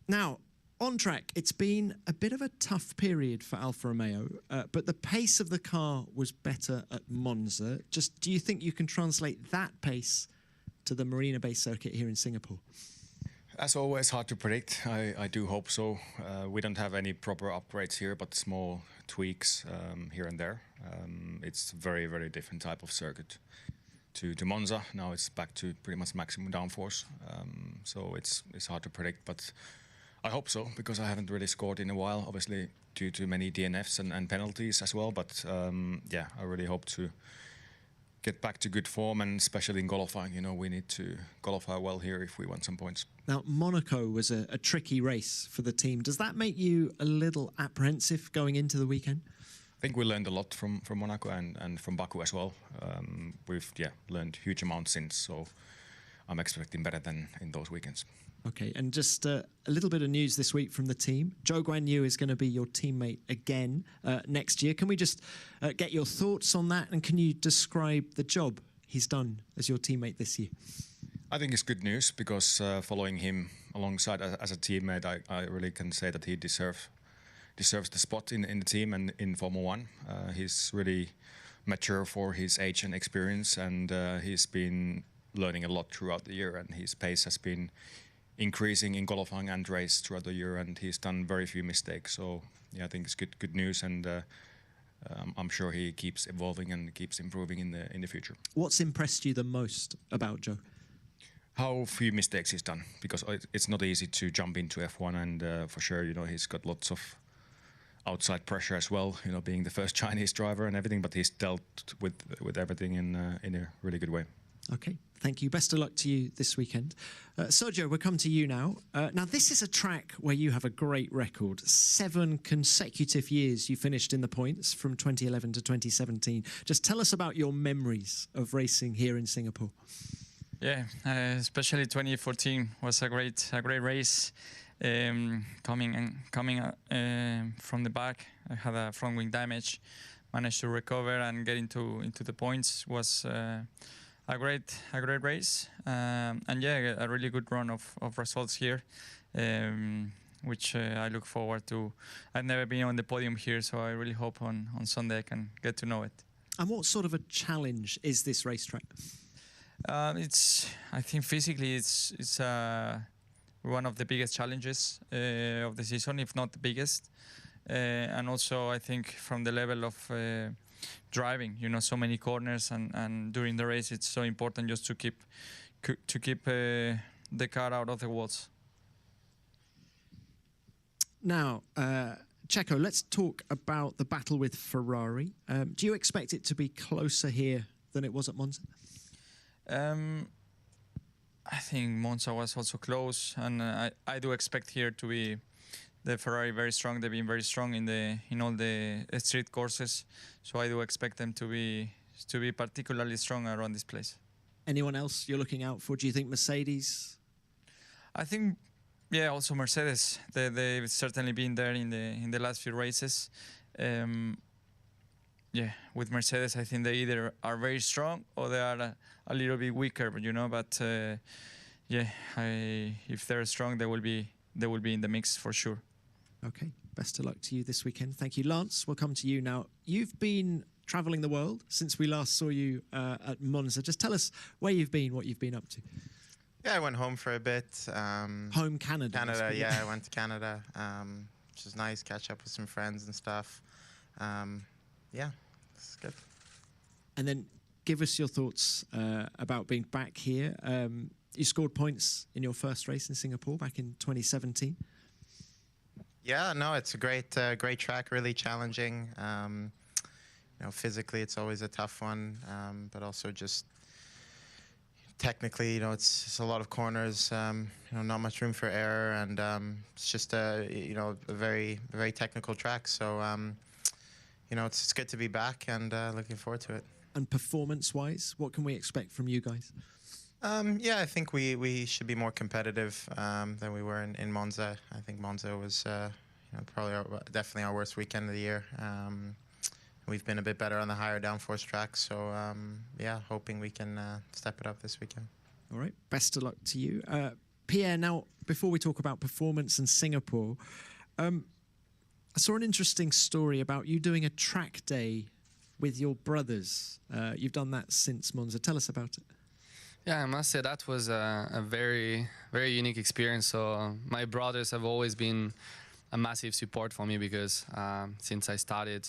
Now, on track, it's been a bit of a tough period for Alfa Romeo, but the pace of the car was better at Monza. Just, do you think you can translate that pace to the Marina-based circuit here in Singapore? As always, hard to predict. I do hope so. We don't have any proper upgrades here, but small tweaks here and there. It's very, very different type of circuit to Monza. Now it's back to pretty much maximum downforce. So it's hard to predict, but I hope so, because I haven't really scored in a while, obviously due to many DNFs and penalties as well. But yeah, I really hope to get back to good form, and especially in qualifying. We need to qualify well here if we want some points. Now, Monaco was a tricky race for the team. Does that make you a little apprehensive going into the weekend? I think we learned a lot from Monaco and from Baku as well. We've learned huge amounts since, so I'm expecting better than in those weekends. Okay, and just a little bit of news this week from the team. Zhou Guanyu is going to be your teammate again next year. Can we just get your thoughts on that, and can you describe the job he's done as your teammate this year? I think it's good news, because following him alongside as a teammate, I really can say that he deserves the spot in the team and in Formula 1. He's really mature for his age and experience, and he's been learning a lot throughout the year, and his pace has been increasing in qualifying and race throughout the year, and he's done very few mistakes. So yeah, I think it's good news, and I'm sure he keeps evolving and keeps improving in the future. What's impressed you the most about Zhou? How few mistakes he's done, because it's not easy to jump into F1, and for sure, he's got lots of outside pressure as well, being the first Chinese driver and everything, but he's dealt with everything in a really good way. Okay, thank you. Best of luck to you this weekend. Sergio, we'll come to you now. Now, this is a track where you have a great record. 7 consecutive years you finished in the points from 2011 to 2017. Just tell us about your memories of racing here in Singapore. Yeah, especially 2014 was a great race. coming from the back. I had a front wing damage, managed to recover and get into the points. Was a great race, and yeah, a really good run of results here, which I look forward to. I've never been on the podium here, so I really hope on Sunday I can get to know it. And what sort of a challenge is this racetrack? I think physically it's one of the biggest challenges of the season, if not the biggest. And also I think from the level of driving, so many corners, and during the race it's so important just to keep the car out of the walls. Now, Checo, let's talk about the battle with Ferrari. Do you expect it to be closer here than it was at Monza? I think Monza was also close, and I do expect here to be the Ferrari very strong. They've been very strong in all the street courses, so I do expect them to be particularly strong around this place. Anyone else you're looking out for? Do you think Mercedes? I think, yeah, also Mercedes. They've certainly been there in the last few races. Yeah, with Mercedes, I think they either are very strong or they are a little bit weaker. But yeah, if they're strong, they will be in the mix for sure. Okay, best of luck to you this weekend. Thank you, Lance. We'll come to you now. You've been traveling the world since we last saw you at Monza. Just tell us where you've been, what you've been up to. Yeah, I went home for a bit. Home Canada. Canada, yeah, I went to Canada, which was nice. Catch up with some friends and stuff. Yeah, it's good. And then give us your thoughts about being back here. You scored points in your first race in Singapore back in 2017. Yeah, no, it's a great track, really challenging. Physically, it's always a tough one, but also just technically, it's a lot of corners, not much room for error, and it's just a very, very technical track. So, it's good to be back, and looking forward to it. And performance-wise, what can we expect from you guys? Yeah, I think we should be more competitive than we were in Monza. I think Monza was definitely our worst weekend of the year. We've been a bit better on the higher downforce track, so yeah, hoping we can step it up this weekend. All right, best of luck to you. Pierre, now, before we talk about performance in Singapore, I saw an interesting story about you doing a track day with your brothers. You've done that since Monza. Tell us about it. Yeah, I must say that was a very, very unique experience. So my brothers have always been a massive support for me because since I started,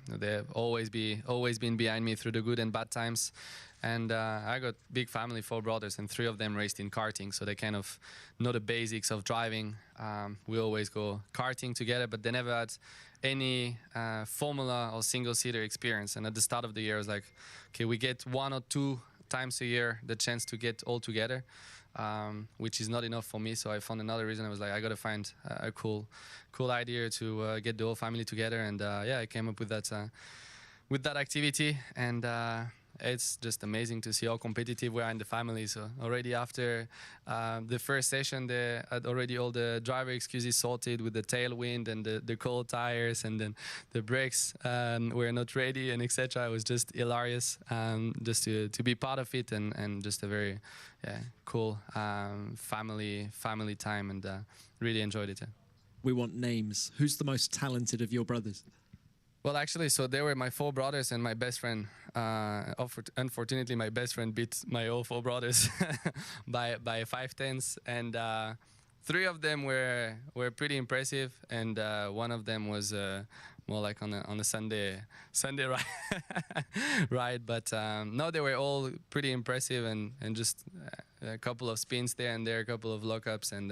they've always been behind me through the good and bad times. And I got big family, 4 brothers, and 3 of them raced in karting, so they kind of know the basics of driving. We always go karting together, but they never had any Formula or single-seater experience. And at the start of the year, I was like, okay, we get 1 or 2 times a year the chance to get all together, which is not enough for me. So I found another reason. I was like, I got to find a cool idea to get the whole family together. And yeah, I came up with that activity, and it's just amazing to see how competitive we are in the family. So already after the first session, they had already all the driver excuses sorted with the tailwind and the cold tires, and then the brakes were not ready, and etc. It was just hilarious just to be part of it, and just a very cool family time, and really enjoyed it. We want names. Who's the most talented of your brothers? Well, actually, so they were my 4 brothers and my best friend. Unfortunately, my best friend beat my all 4 brothers by 5/10, and 3 of them were pretty impressive, and 1 of them was more like on a Sunday ride. But no, they were all pretty impressive, and just a couple of spins there and there, a couple of lockups, and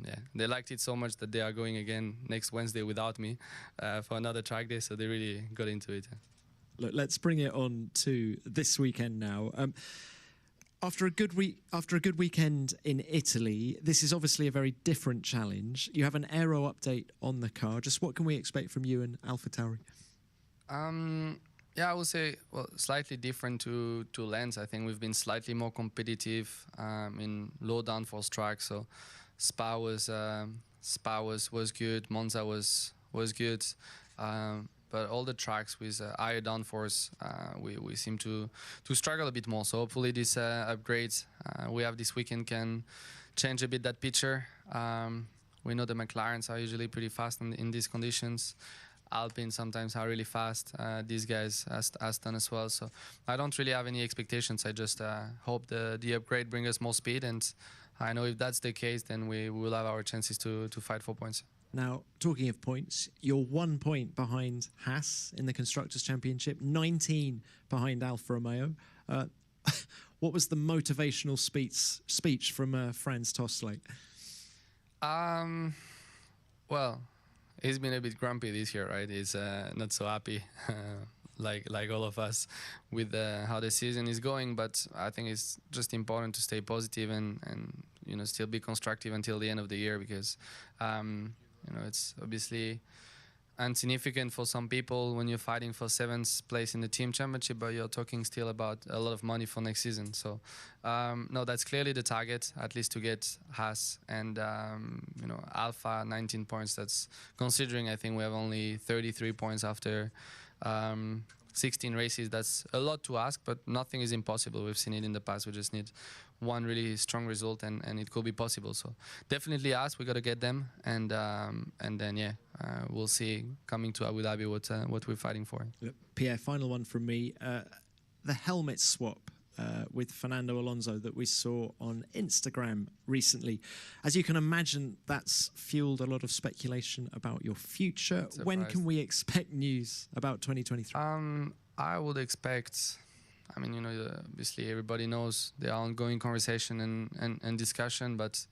yeah, they liked it so much that they are going again next Wednesday without me for another track day. So they really got into it. Look, let's bring it on to this weekend now. After a good weekend in Italy, this is obviously a very different challenge. You have an aero update on the car. Just what can we expect from you and AlphaTauri? Yeah, I would say, well, slightly different to Lens. I think we've been slightly more competitive in low downforce tracks. So Spa was good. Monza was good. But all the tracks with higher downforce, we seem to struggle a bit more. So hopefully this upgrades we have this weekend can change a bit that picture. We know the McLarens are usually pretty fast in these conditions. Alpine sometimes are really fast. These guys has done as well. So I don't really have any expectations. I just hope the upgrade brings us more speed. And I know if that's the case, then we will have our chances to fight for points. Now, talking of points, you're 1 point behind Haas in the Constructors Championship, 19 behind Alfa Romeo. What was the motivational speech from Franz Tosley? Well, he's been a bit grumpy this year, right? He's not so happy, like all of us, with how the season is going. But I think it's just important to stay positive and still be constructive until the end of the year, because it's obviously insignificant for some people when you're fighting for 7th place in the team championship, but you're talking still about a lot of money for next season. So no, that's clearly the target, at least to get Haas and Alpha 19 points. That's considering I think we have only 33 points after 16 races. That's a lot to ask, but nothing is impossible. We've seen it in the past. We just need one really strong result and it could be possible. So definitely us, we got to get them, and then we'll see coming to Abu Dhabi what we're fighting for. Pierre, final one from me. The helmet swap with Fernando Alonso that we saw on Instagram recently. As you can imagine, that's fueled a lot of speculation about your future. When can we expect news about 2023? I would expect, obviously everybody knows there are ongoing conversation and discussion, but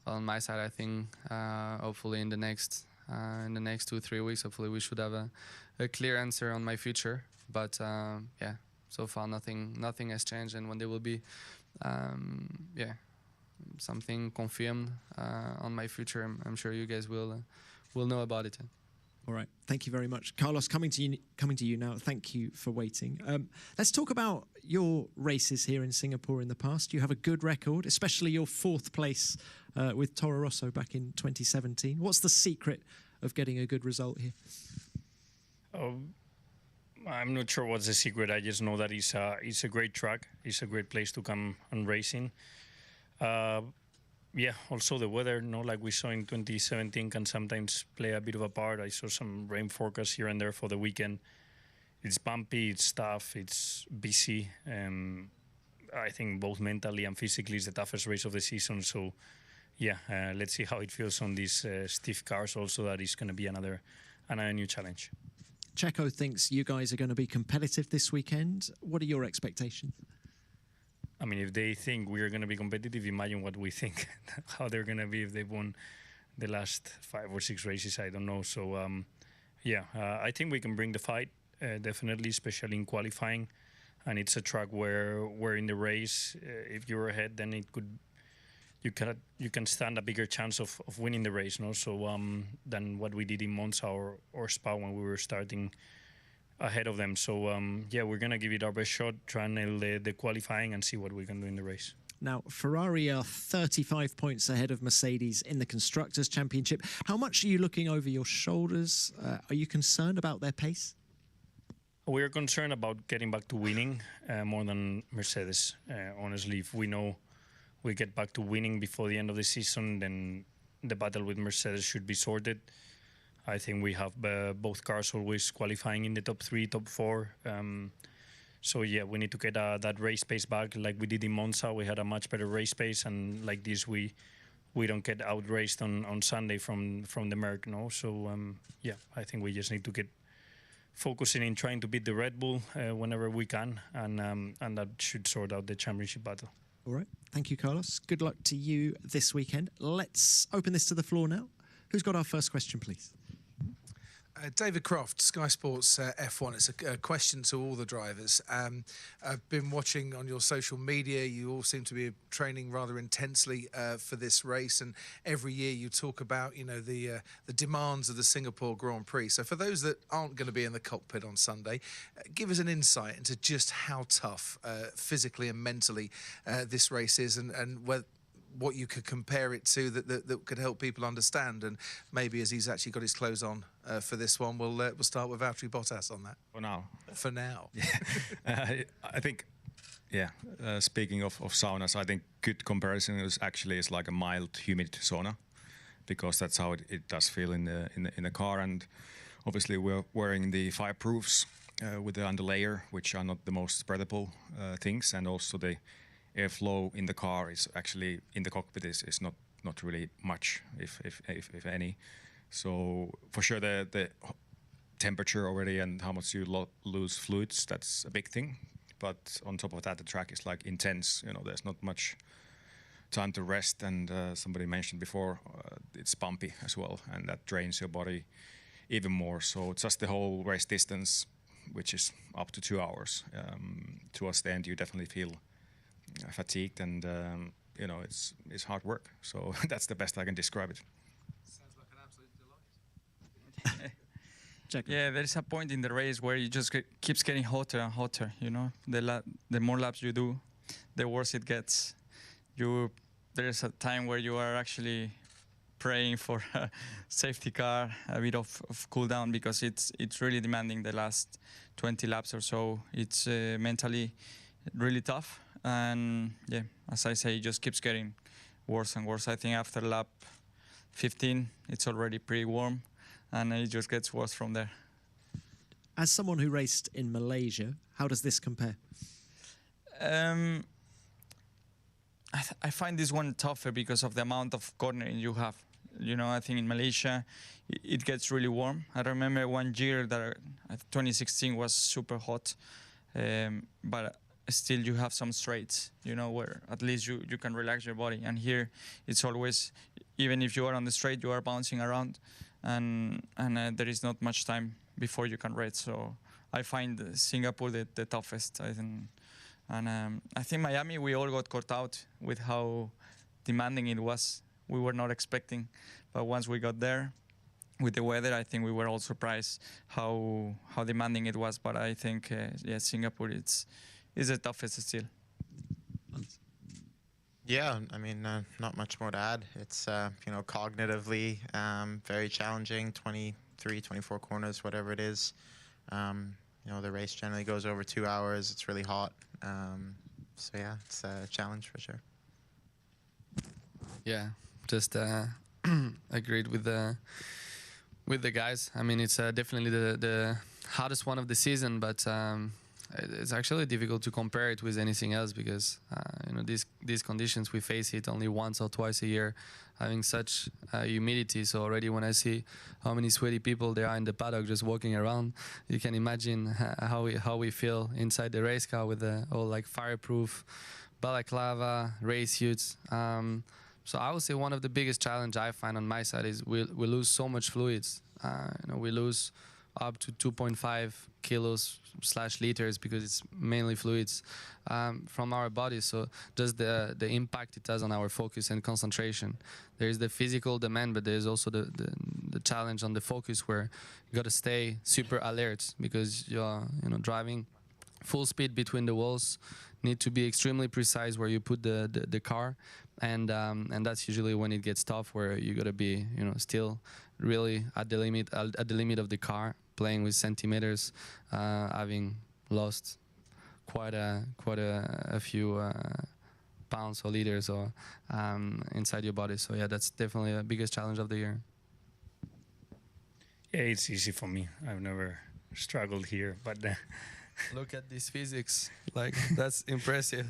on my side, I think hopefully in the next 2-3 weeks, hopefully we should have a clear answer on my future. But so far nothing has changed, and when there will be something confirmed on my future, I'm sure you guys will know about it. All right, thank you very much. Carlos, coming to you now. Thank you for waiting. Let's talk about your races here in Singapore in the past. You have a good record, especially your 4th place with Toro Rosso back in 2017. What's the secret of getting a good result here? I'm not sure what's the secret. I just know that it's a great track. It's a great place to come and racing. Also the weather, like we saw in 2017, can sometimes play a bit of a part. I saw some rain forecasts here and there for the weekend. It's bumpy, it's tough, it's busy. I think both mentally and physically is the toughest race of the season. So, let's see how it feels on these stiff cars. Also, that is going to be another new challenge. Checo thinks you guys are going to be competitive this weekend. What are your expectations? If they think we're going to be competitive, imagine what we think, how they're going to be if they won the last 5 or 6 races. I don't know. So, I think we can bring the fight, definitely, especially in qualifying. And it's a track where in the race, if you're ahead, then you can stand a bigger chance of winning the race, than what we did in Monza or Spa when we were starting ahead of them. So, we're going to give it our best shot, try and nail the qualifying and see what we can do in the race. Now, Ferrari are 35 points ahead of Mercedes in the Constructors' Championship. How much are you looking over your shoulders? Are you concerned about their pace? We're concerned about getting back to winning more than Mercedes, honestly. If we know we get back to winning before the end of the season, then the battle with Mercedes should be sorted. I think we have both cars always qualifying in the top 3, top 4. We need to get that race pace back like we did in Monza. We had a much better race pace, and like this we don't get outraced on Sunday from the Merc. So I think we just need to get focusing in trying to beat the Red Bull whenever we can, and that should sort out the championship battle. All right, thank you, Carlos. Good luck to you this weekend. Let's open this to the floor now. Who's got our first question, please? David Croft, Sky Sports F1. It's a question to all the drivers. I've been watching on your social media. You all seem to be training rather intensely for this race, and every year you talk about, the demands of the Singapore Grand Prix. So for those that aren't going to be in the cockpit on Sunday, give us an insight into just how tough physically and mentally this race is, and what you could compare it to that could help people understand. And maybe as he's actually got his clothes on for this one, we'll start with Valtteri Bottas on that. For now. For now. I think, speaking of saunas, I think good comparison is like a mild, humid sauna, because that's how it does feel in the car. And obviously we're wearing the fireproofs with the underlayer, which are not the most spreadable things, and also the airflow in the car is actually in the cockpit is not really much, if any. So for sure the temperature already and how much you lose fluids, that's a big thing. But on top of that, the track is like intense. There's not much time to rest, and somebody mentioned before, it's bumpy as well, and that drains your body even more. So just the whole race distance, which is up to 2 hours, towards the end you definitely feel fatigued, and it's hard work. So that's the best I can describe it. Sounds like an absolute delight. Yeah, there is a point in the race where you just keeps getting hotter and hotter. The more laps you do, the worse it gets. There's a time where you are actually praying for a safety car, a bit of cool down, because it's really demanding the last 20 laps or so. It's mentally really tough, and yeah, as I say, it just keeps getting worse and worse. I think after lap 15 it's already pretty warm, and it just gets worse from there. As someone who raced in Malaysia, how does this compare? I find this one tougher because of the amount of cornering you have. I think in Malaysia it gets really warm. I remember one year that 2016 was super hot, but still you have some straights, where at least you can relax your body. And here it's always, even if you are on the straight, you are bouncing around, and there is not much time before you can rest. So I find Singapore the toughest, I think. And I think Miami, we all got caught out with how demanding it was. We were not expecting, but once we got there with the weather, I think we were all surprised how demanding it was. But I think, Singapore is the toughest still. Yeah, I mean, not much more to add. It's, cognitively very challenging, 23, 24 corners, whatever it is. The race generally goes over 2 hours. It's really hot. So yeah, it's a challenge for sure. Yeah, just agreed with the guys. I mean, it's definitely the hardest one of the season, but it's actually difficult to compare it with anything else, because these conditions, we face it only once or twice a year, having such humidity. So already when I see how many sweaty people there are in the paddock just walking around, you can imagine how we feel inside the race car with the all like fireproof balaclava race suits. So I would say one of the biggest challenge I find on my side is we lose so much fluids. We lose up to 2.5 kilos / liters, because it's mainly fluids from our bodies. So just the impact it has on our focus and concentration. There is the physical demand, but there's also the challenge on the focus, where you got to stay super alert, because you're driving full speed between the walls, need to be extremely precise where you put the car, and that's usually when it gets tough, where you got to be still really at the limit of the car, playing with centimeters, having lost quite a few pounds or liters or inside your body. So yeah, that's definitely the biggest challenge of the year. Yeah, it's easy for me. I've never struggled here, but look at this physics, like that's impressive.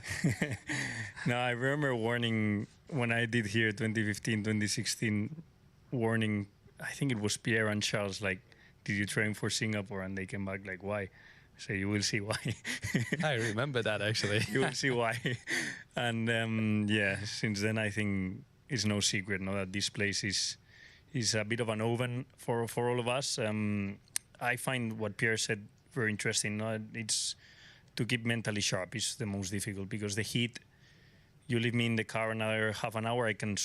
No, I remember warning when I did here 2015, 2016, warning, I think it was Pierre and Charles, like, did you train for Singapore? And they came back like, why? So you will see why. I remember that, actually. You will see why. And yeah, since then I think it's no secret that this place is a bit of an oven for all of us. I find what Pierre said very interesting. It's to keep mentally sharp is the most difficult, because the heat, you leave me in the car another half an hour, I can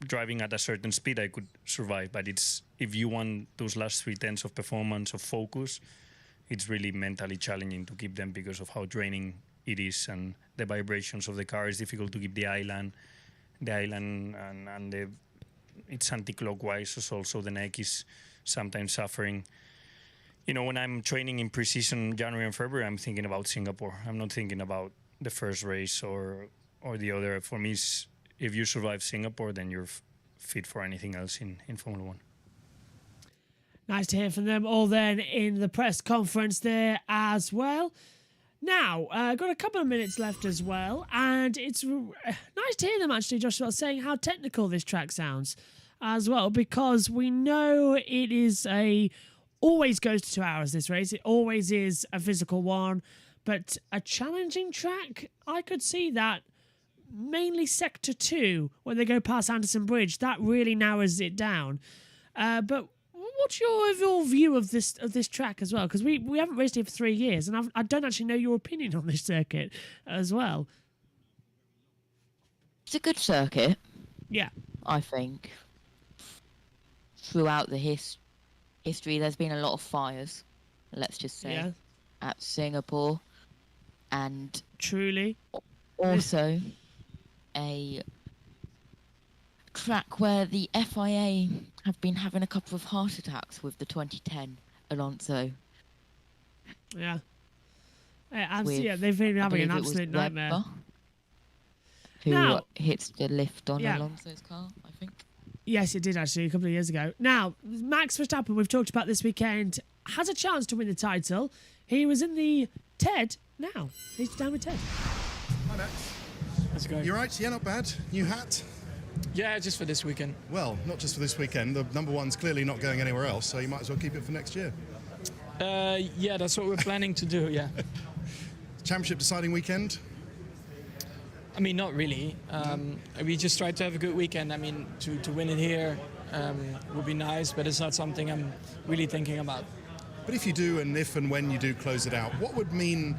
driving at a certain speed I could survive, but it's if you want those last 3/10 of performance, of focus, it's really mentally challenging to keep them, because of how draining it is, and the vibrations of the car is difficult to keep the island, the island, and it's anti-clockwise, so also the neck is sometimes suffering. You know, when I'm training in pre-season January and February, I'm thinking about Singapore. I'm not thinking about the first race or the other. For me, if you survive Singapore, then you're fit for anything else in Formula One. Nice to hear from them all then in the press conference there as well. Now, got a couple of minutes left as well, and it's nice to hear them actually, Joshua, saying how technical this track sounds as well, because we know it is always goes to 2 hours, this race. It always is a physical one, but a challenging track, I could see that. Mainly Sector 2, when they go past Anderson Bridge, that really narrows it down. But what's your overall view of this track as well? Because we haven't raced here for 3 years, and I don't actually know your opinion on this circuit as well. It's a good circuit. Yeah. I think. Throughout the history, there's been a lot of fires, let's just say, at Singapore. And truly. Also, a track where the FIA have been having a couple of heart attacks with the 2010 Alonso. Yeah. They've been having an absolute nightmare. Webber, who hits the lift on Alonso's car, I think. Yes, it did actually a couple of years ago. Now, Max Verstappen, we've talked about this weekend, has a chance to win the title. He was in the TED now. He's down with TED. Hi, Max. How's it going? You right? Yeah, not bad. New hat? Yeah, just for this weekend. Well, not just for this weekend. The number one's clearly not going anywhere else, so you might as well keep it for next year. Yeah, that's what we're planning to do, yeah. Championship deciding weekend? I mean, not really. We just tried to have a good weekend. I mean, to win it here would be nice, but it's not something I'm really thinking about. But if you do, and if and when you do close it out, what would mean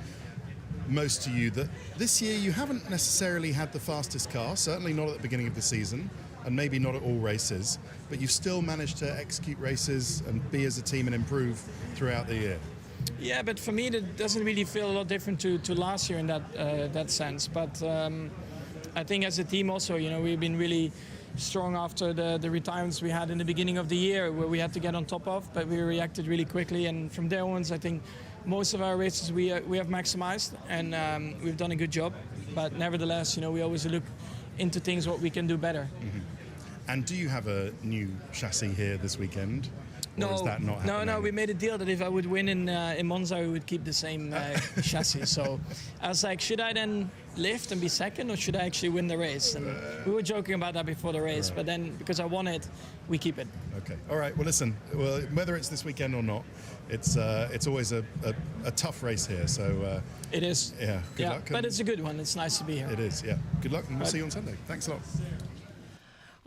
most to you that this year you haven't necessarily had the fastest car, certainly not at the beginning of the season, and maybe not at all races, but you've still managed to execute races and be as a team and improve throughout the year? Yeah, but for me, that doesn't really feel a lot different to last year in that sense. But I think as a team also, you know, we've been really strong after the retirements we had in the beginning of the year, where we had to get on top of, but we reacted really quickly. And from there on, I think most of our races we have maximized, and we've done a good job. But nevertheless, you know, we always look into things what we can do better. Mm-hmm. And do you have a new chassis here this weekend? Or is that not happening? No, we made a deal that if I would win in Monza, we would keep the same chassis. So I was like, should I then lift and be second, or should I actually win the race? And we were joking about that before the race, but then because I won it, we keep it. Okay. All right. Well, listen. Well, whether it's this weekend or not, it's always a tough race here. So it is. Yeah. Good luck. But it's a good one. It's nice to be here. It is. Yeah. Good luck, and we'll see you on Sunday. Thanks a lot.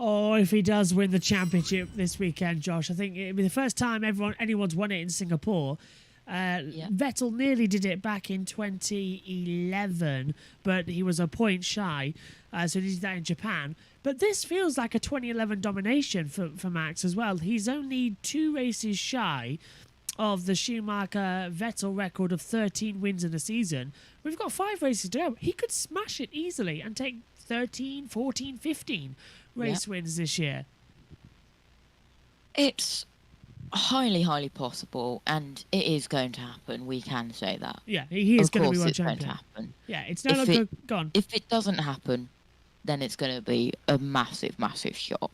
Oh, if he does win the championship this weekend, Josh, I think it'll be the first time anyone's won it in Singapore. Vettel nearly did it back in 2011, but he was a point shy, so he did that in Japan. But this feels like a 2011 domination for Max as well. He's only 2 races shy of the Schumacher-Vettel record of 13 wins in a season. We've got 5 races to go. He could smash it easily and take 13, 14, 15 race wins this year. It's highly, highly possible, and it is going to happen. We can say that. Yeah, he is going to be world champion. champion. Going to happen. Yeah, it's no longer gone. If it doesn't happen, then it's going to be a massive, massive shock.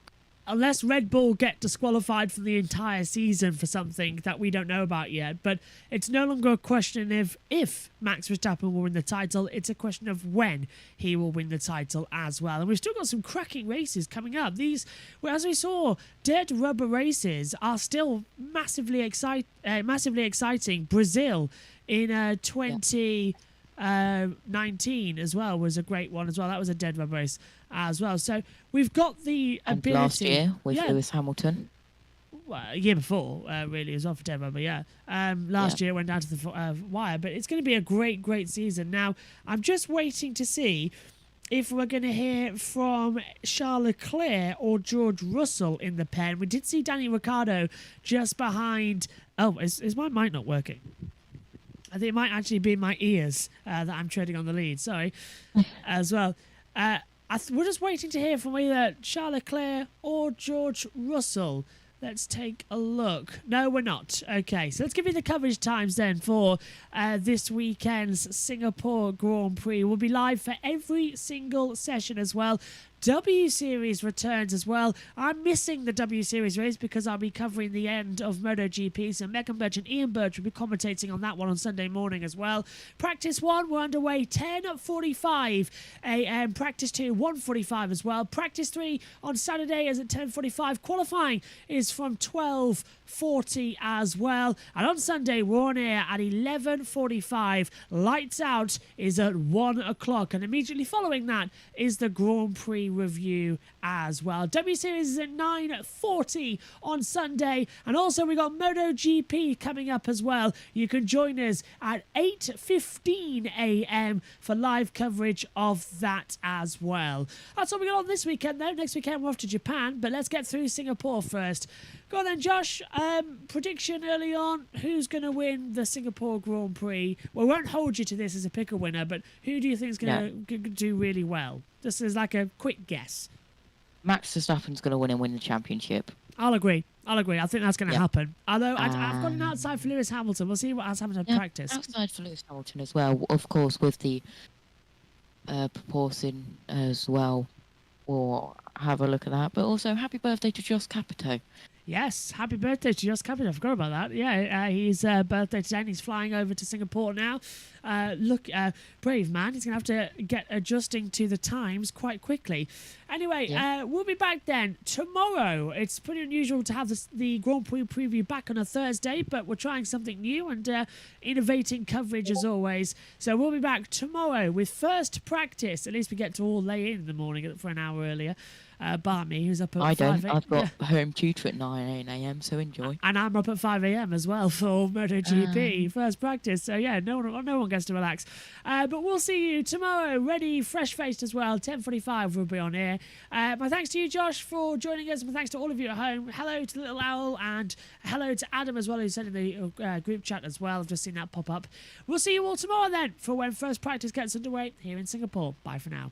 Unless Red Bull get disqualified for the entire season for something that we don't know about yet. But it's no longer a question of if Max Verstappen will win the title. It's a question of when he will win the title as well. And we've still got some cracking races coming up. These, as we saw, dead rubber races are still massively exciting. Brazil in 2019 as well was a great one as well. That was a dead rubber race as well. So we've got the ability. And last year with Lewis Hamilton. Well, a year before, really, as well for dead rubber, last year went down to the wire, but it's going to be a great, great season. Now, I'm just waiting to see if we're going to hear from Charles Leclerc or George Russell in the pen. We did see Danny Ricciardo just behind. Oh, is my mic not working? I think it might actually be my ears that I'm treading on the lead. Sorry, as well. we're just waiting to hear from either Charles Leclerc or George Russell. Let's take a look. No, we're not. Okay, so let's give you the coverage times then for this weekend's Singapore Grand Prix. We'll be live for every single session as well. W Series returns as well. I'm missing the W Series race because I'll be covering the end of MotoGP. So Megan Birch and Ian Birch will be commentating on that one on Sunday morning as well. Practice 1, we're underway 10:45 a.m. Practice 2, 1:45 as well. Practice 3 on Saturday is at 10:45. Qualifying is from 12:40 as well. And on Sunday, we're on air at 11:45. Lights Out is at 1 o'clock. And immediately following that is the Grand Prix review as well. W Series is at 9:40 on Sunday, and also we got MotoGP coming up as well. You can join us at 8:15 a.m. for live coverage of that as well. That's all we got on this weekend though. Next weekend we're off to Japan, but let's get through Singapore first. Go on then, Josh. Prediction early on. Who's going to win the Singapore Grand Prix? Well, we won't hold you to this as a picker winner, but who do you think is going to do really well? Just as like a quick guess. Max Verstappen's going to win the championship. I'll agree. I think that's going to happen. Although I've got an outside for Lewis Hamilton. We'll see what has happened in practice. Outside for Lewis Hamilton as well, of course, with the proportion as well. We'll have a look at that. But also, happy birthday to Jos Capito. Yes, happy birthday to Jos Capito. I forgot about that. Yeah, his birthday today, and he's flying over to Singapore now. Brave man. He's going to have to get adjusting to the times quite quickly. Anyway, we'll be back then tomorrow. It's pretty unusual to have the Grand Prix preview back on a Thursday, but we're trying something new and innovating coverage as always. So we'll be back tomorrow with first practice. At least we get to all lay in the morning for an hour earlier. Bar me, who's up at 5 a.m. I've got home tutor at 9 a.m, so enjoy. And I'm up at 5 a.m. as well for MotoGP first practice. So yeah, no one gets to relax. But we'll see you tomorrow, ready, fresh-faced as well. 10:45 we'll be on air. My thanks to you, Josh, for joining us. My thanks to all of you at home. Hello to Little Owl and hello to Adam as well, who sent in the group chat as well. I've just seen that pop up. We'll see you all tomorrow then for when first practice gets underway here in Singapore. Bye for now.